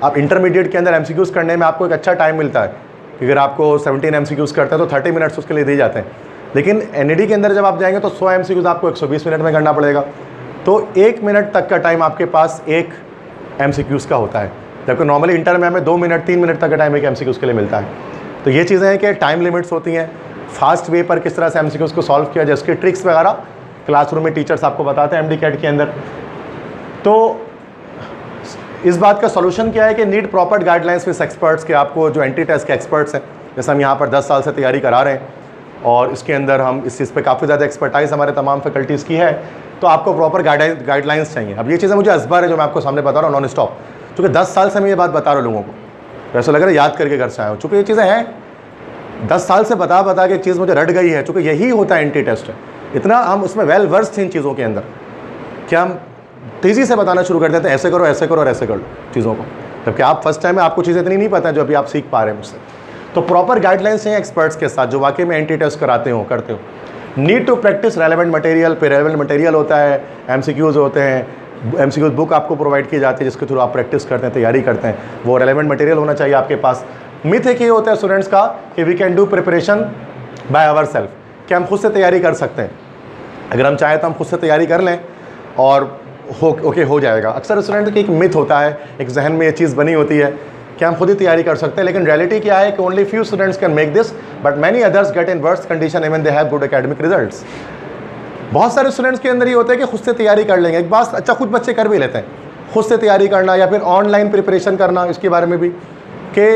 आप इंटरमीडिएट के अंदर एमसीक्यूज़ करने में आपको एक अच्छा टाइम मिलता है, अगर आपको 17 एमसीक्यूज़ करते हैं तो 30 मिनट्स उसके लिए दिए जाते हैं। लेकिन एनईडी के अंदर जब आप जाएंगे तो 100 एमसीक्यूज़ आपको 120 मिनट में करना पड़ेगा, तो 1 मिनट तक का टाइम आपके पास एक एमसीक्यूज़ का होता है, जबकि नॉर्मली इंटर में हमें 2 मिनट 3 मिनट तक का टाइम एक एमसीक्यूज़ के लिए मिलता है। तो ये चीज़ें हैं कि टाइम लिमिट्स होती हैं, फास्ट वे पर किस तरह से एमसीक्यूज़ को सॉल्व किया जाए, उसकी ट्रिक्स वगैरह क्लासरूम में टीचर्स आपको बताते हैं एमडी कैट के अंदर। तो इस बात का सॉल्यूशन क्या है कि need proper guidelines with experts के, आपको जो एंट्री टेस्ट के एक्सपर्ट्स हैं, जैसे हम यहाँ पर 10 साल से तैयारी करा रहे हैं और इसके अंदर हम इस चीज़ पे काफ़ी ज़्यादा एक्सपर्टाइज हमारे तमाम फैकल्टीज़ की है, तो आपको प्रॉपर गाइडलाइंस चाहिए। अब ये चीज़ें मुझे असबर है जो मैं आपको सामने बता रहा हूँ नॉन स्टॉप, चूँकि 10 साल से मैं ये बात बता रहा हूँ लोगों को, वैसे लग रहा है याद करके घर से आया हूँ, चूँकि ये चीज़ें हैं 10 साल से बता के एक चीज़ मुझे रट गई है, चूँकि यही होता है एंट्री टेस्ट, इतना हम उसमें वेल वर्स थे इन चीज़ों के अंदर कि हम तेज़ी से बताना शुरू कर देते हैं ऐसे करो ऐसे करो और ऐसे करो चीज़ों को, जबकि आप फर्स्ट टाइम में आपको चीज़ें इतनी नहीं पता है जो अभी आप सीख पा रहे हैं मुझसे। तो प्रॉपर गाइडलाइंस हैं एक्सपर्ट्स के साथ जो वाकई में एंट्री टेस्ट कराते हो करते हो। Need to practice relevant material, पे रेलेवेंट मटेरियल होता है, एमसीक्यूज़ होते हैं, एमसीक्यूज़ बुक आपको प्रोवाइड की जाती है जिसके थ्रू आप प्रैक्टिस करते हैं, तैयारी करते हैं, वो रेलेवेंट मटेरियल होना चाहिए आपके पास। मिथ एक ये होता है स्टूडेंट्स का कि we can do preparation by our self, कि हम खुद से तैयारी कर सकते हैं, अगर हम चाहें तो हम खुद से तैयारी कर लें और हो जाएगा। अक्सर स्टूडेंट की एक मिथ होता है, एक जहन में ये चीज़ बनी होती है कि हम खुद ही तैयारी कर सकते हैं, लेकिन रियलिटी क्या है कि only few students can make this but many others get in worst condition even they have good academic results. बहुत सारे स्टूडेंट्स के अंदर ये होता है कि खुद से तैयारी कर लेंगे, एक बात अच्छा खुद बच्चे कर भी लेते हैं, खुद से तैयारी करना या फिर ऑनलाइन प्रिपरेशन करना, इसके बारे में भी कि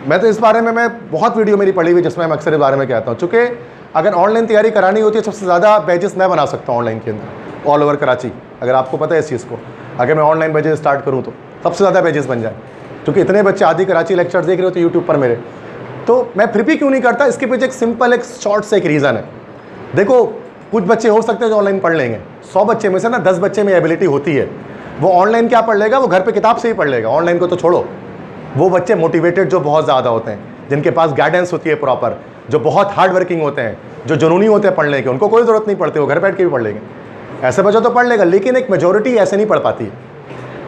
मैं तो इस बारे में मैं बहुत वीडियो मेरी पढ़ी हुई जिसमें मैं अक्सर इस बारे में कहता हूँ, चूँकि अगर ऑनलाइन तैयारी करानी होती है सबसे ज़्यादा बैचेस मैं बना सकता हूँ ऑनलाइन के अंदर ऑल ओवर कराची, अगर आपको पता है इस चीज़ को, अगर मैं ऑनलाइन बैचेस स्टार्ट करूँ तो सबसे ज़्यादा बैचेस बन जाए, क्योंकि इतने बच्चे आधी कराची लेक्चर्स देख रहे होते यूट्यूब पर मेरे, तो मैं फिर भी क्यों नहीं करता, इसके पीछे एक सिंपल एक शॉर्ट से एक रीज़न है। देखो कुछ बच्चे हो सकते हैं जो ऑनलाइन पढ़ लेंगे, 100 बच्चे में से ना 10 बच्चे में एबिलिटी होती है, वो ऑनलाइन क्या पढ़ लेगा, वो घर पे किताब से ही पढ़ लेगा, ऑनलाइन को तो छोड़ो। वो बच्चे मोटिवेटेड जो बहुत ज़्यादा होते हैं, जिनके पास गाइडेंस होती है प्रॉपर, जो बहुत हार्ड वर्किंग होते हैं, जो जुनूनी होते हैं पढ़ने के, उनको कोई ज़रूरत नहीं पड़ती, वो घर बैठ के भी पढ़ लेंगे, ऐसे बच्चा तो पढ़ लेगा। लेकिन एक मेजोरिटी ऐसे नहीं पढ़ पाती है,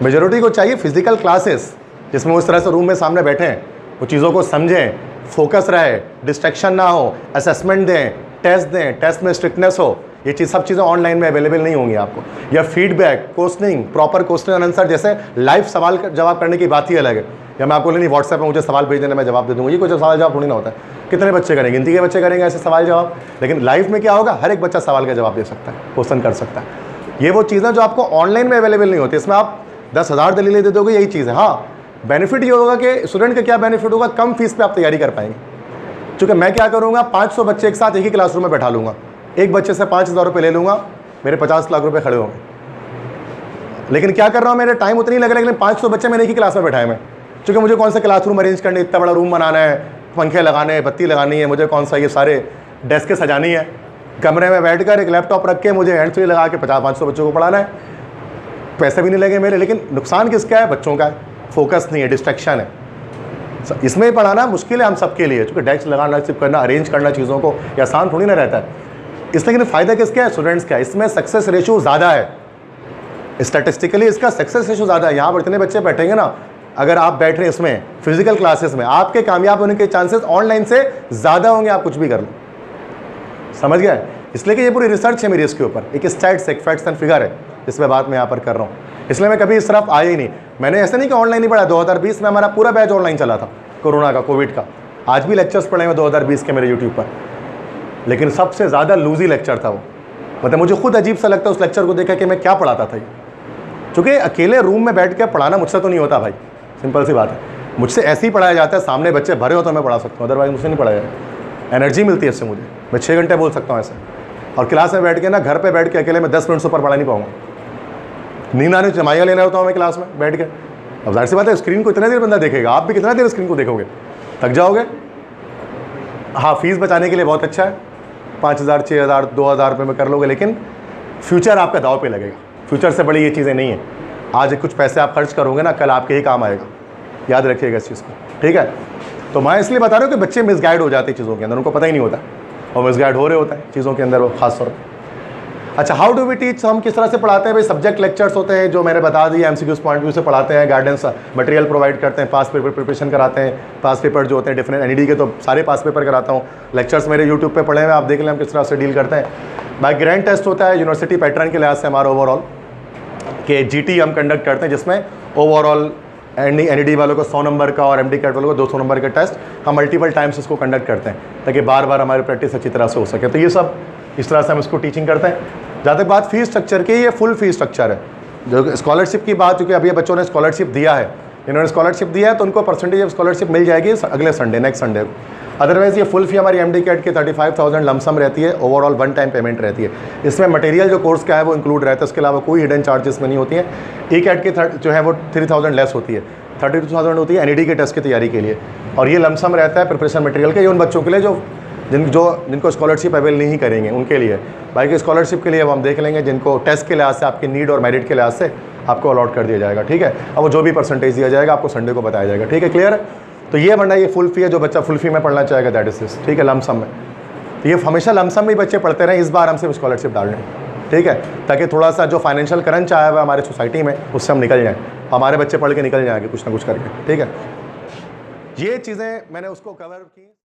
मेजोरिटी को चाहिए फिजिकल क्लासेस जिसमें वो इस तरह से रूम में सामने बैठें, वो चीज़ों को समझें, फोकस रहे, डिस्ट्रैक्शन ना हो, असेसमेंट दें, टेस्ट में स्ट्रिक्टनेस हो। ये चीज़ सब चीज़ें ऑनलाइन में अवेलेबल नहीं होंगी आपको, या feedback, questioning, proper question and answer, जैसे लाइव सवाल जवाब करने की बात ही अलग है, या मैं आपको नहीं व्हाट्सएप में मुझे सवाल भेज देना मैं जवाब दे दूँगा, ये कोई सवाल जवाब थोड़ी ना होता है, कितने बच्चे करेंगे, गिनती के बच्चे करेंगे ऐसे सवाल जवाब। लेकिन लाइव में क्या होगा, हर एक बच्चा सवाल का जवाब दे सकता है, क्वेश्चन कर सकता है। ये वो चीज़ें जो आपको ऑनलाइन में अवेलेबल नहीं होती, इसमें आप 10,000 दलीलें दे दोगे, यही चीज़ है। हाँ, बेनिफिट ये होगा कि स्टूडेंट का क्या बेनिफिट होगा, कम फीस पे आप तैयारी कर पाएंगे, क्योंकि मैं क्या करूँगा 500 बच्चे एक साथ एक ही क्लासरूम में बैठा लूँगा, एक बच्चे से 5,000 रुपये ले लूँगा, मेरे 50 लाख रुपये खड़े होंगे। लेकिन क्या कर रहा हूँ, मेरे टाइम उतनी लग रहा है, लेकिन 500 बच्चे मैंने एक ही क्लास में बैठाए मैं, क्योंकि मुझे कौन सा क्लासरूम अरेंज करने, इतना बड़ा रूम बनाना है, पंखे लगाने हैं, बत्ती लगानी है, मुझे कौन सा ये सारे डेस्क सजानी है, कमरे में बैठकर एक लैपटॉप रख के मुझे हैंड फ्री लगा के 50-500 बच्चों को पढ़ाना है, पैसे भी नहीं लगे मेरे। लेकिन नुकसान किसका है, बच्चों का है, फोकस नहीं है, डिस्ट्रैक्शन है। इसमें पढ़ाना मुश्किल है हम सबके लिए, क्योंकि डेस्क लगाना, सिर्फ करना, अरेंज करना चीज़ों को, ये आसान थोड़ी ना रहता है। इसलिए लेकिन फ़ायदा किसका है? स्टूडेंट्स का है। इसमें सक्सेस रेशियो ज़्यादा है, स्टैटिस्टिकली इसका सक्सेस रेशियो ज़्यादा है। यहाँ पर इतने बच्चे बैठेंगे ना, अगर आप बैठ रहे हैं इसमें फिजिकल क्लासेस में, आपके कामयाब होने के चांसेस ऑनलाइन से ज़्यादा होंगे, आप कुछ भी कर लो। समझ गए? इसलिए कि ये पूरी रिसर्च है मेरी इसके ऊपर, एक स्टैट्स, एक फैक्ट्स एंड फिगर है, जिसमें बात मैं यहाँ पर कर रहा हूँ। इसलिए मैं कभी इस तरफ आया ही नहीं। मैंने ऐसा नहीं कि ऑनलाइन ही पढ़ा, 2020 में हमारा पूरा बैच ऑनलाइन चला था, कोरोना का, कोविड का। आज भी लेक्चर्स पढ़े हैं 2020 के मेरे यूट्यूब पर, लेकिन सबसे ज़्यादा लूजी लेक्चर था वो। मतलब मुझे खुद अजीब सा लगता है उस लेक्चर को देखा कि मैं क्या पढ़ाता था ये, क्योंकि अकेले रूम में बैठ के पढ़ाना मुझसे तो नहीं होता भाई, सिंपल सी बात है। मुझसे ऐसे ही पढ़ाया जाता है, सामने बच्चे भरे हो तो मैं पढ़ा सकता हूँ, अदरवाइज मुझसे नहीं पढ़ाया जाएगा। एनर्जी मिलती है इससे मुझे, मैं 6 घंटे बोल सकता हूँ ऐसे। और क्लास में बैठ के ना, घर पे बैठ के अकेले मैं 10 मिनट से ऊपर पढ़ा नहीं पाऊंगा, नींद आने जमाइया लेना होता हूँ मैं क्लास में बैठ के। अब जाहिर सी बात है, स्क्रीन को इतना देर बंदा देखेगा, आप भी कितना देर स्क्रीन को देखोगे, थक जाओगे। हाँ, फीस बचाने के लिए बहुत अच्छा है, 5,000 6,000 2,000 रुपये में कर लोगे, लेकिन फ्यूचर आपका दाव पे लगेगा। फ्यूचर से बड़ी ये चीज़ें नहीं है। आज कुछ पैसे आप खर्च करोगे ना, कल आपके ही काम आएगा, याद रखिएगा इस चीज़ को, ठीक है। तो मैं इसलिए बता रहा हूँ कि बच्चे मिसगाइड हो जाते हैं चीज़ों के अंदर, उनको पता ही नहीं होता, और मिसगाइड हो रहे होते हैं चीज़ों के अंदर वो खास तौर पर। अच्छा, हाउ डू वी टीच, हम किस तरह से पढ़ाते हैं भाई? सब्जेक्ट लेक्चर्स होते हैं जो मैंने बता दिया, एमसीक्यूज पॉइंट व्यू से पढ़ाते हैं, गाइडेंस मटेरियल प्रोवाइड करते हैं, पास पेपर प्रिपरेशन कराते हैं। पास पेपर जो होते हैं डिफरेंट एनईडी के, तो सारे पास पेपर कराता हूँ। लेक्चर्स मेरे यूट्यूब पे पढ़े हुए, आप देख लें हम किस तरह से डील करते हैं। बाय ग्रैंड टेस्ट होता है यूनिवर्सिटी पैटर्न के लिहाज से हमारा ओवरऑल, के जीटी हम कंडक्ट करते हैं, जिसमें ओवरऑल एनईडी वालों को 100 नंबर का और एमडी कैट वालों को 200 नंबर का टेस्ट हम मल्टीपल टाइम्स इसको कंडक्ट करते हैं, ताकि बार बार हमारी प्रैक्टिस अच्छी तरह से हो सके। तो ये सब इस तरह से हम इसको टीचिंग करते हैं। जहाँ तक बात फीस स्ट्रक्चर की, ये फुल फीस स्ट्रक्चर है। जो स्कॉलरशिप की बात, क्योंकि अभी बच्चों ने स्कॉलरशिप दिया है, इन्होंने स्कॉलरशिप दिया है, तो उनको परसेंटेज ऑफ स्कॉलरशिप मिल जाएगी अगले संडे, नेक्स्ट संडे को। अदरवाइज़ ये फुल फी हमारी एमडी कैट की 35,000 लमसम रहती है, ओवरऑल 1 टाइम पेमेंट रहती है। इसमें मटेरियल जो कोर्स का है वो इंक्लूड रहता है, उसके अलावा कोई हिडन चार्जेस में नहीं होती है। ई कैट की जो है वो 3,000 लेस होती है, 32,000 होती है एनईडी के टेस्ट की तैयारी के लिए। और ये लमसम रहता है प्रिपरेशन मटेरियल के, ये उन बच्चों के लिए जिनको स्कॉलरशिप अवेल नहीं करेंगे उनके लिए। बाकी स्कॉलरशिप के लिए अब हम देख लेंगे, जिनको टेस्ट के लिहाज से, आपकी नीड और मेरिट के लिहाज से आपको अलॉट कर दिया जाएगा, ठीक है। अब वो जो भी परसेंटेज दिया जाएगा आपको संडे को बताया जाएगा, ठीक है, क्लियर है। तो ये वरना ये फुल फी है, जो बच्चा फुल फी में पढ़ना चाहेगा, दैट इज दिस, ठीक है, लमसम में। तो ये हमेशा लमसम में ही बच्चे पढ़ते रहें, इस बार हम सिर्फ स्कॉलरशिप डाल रहे हैं, ठीक है, ताकि थोड़ा सा जो फाइनेंशियल करंट आया हुआ है हमारे सोसाइटी में, उससे हम निकल जाएँ, हमारे बच्चे पढ़ के निकल जाएंगे कुछ ना कुछ करके, ठीक है। ये चीज़ें मैंने उसको कवर की।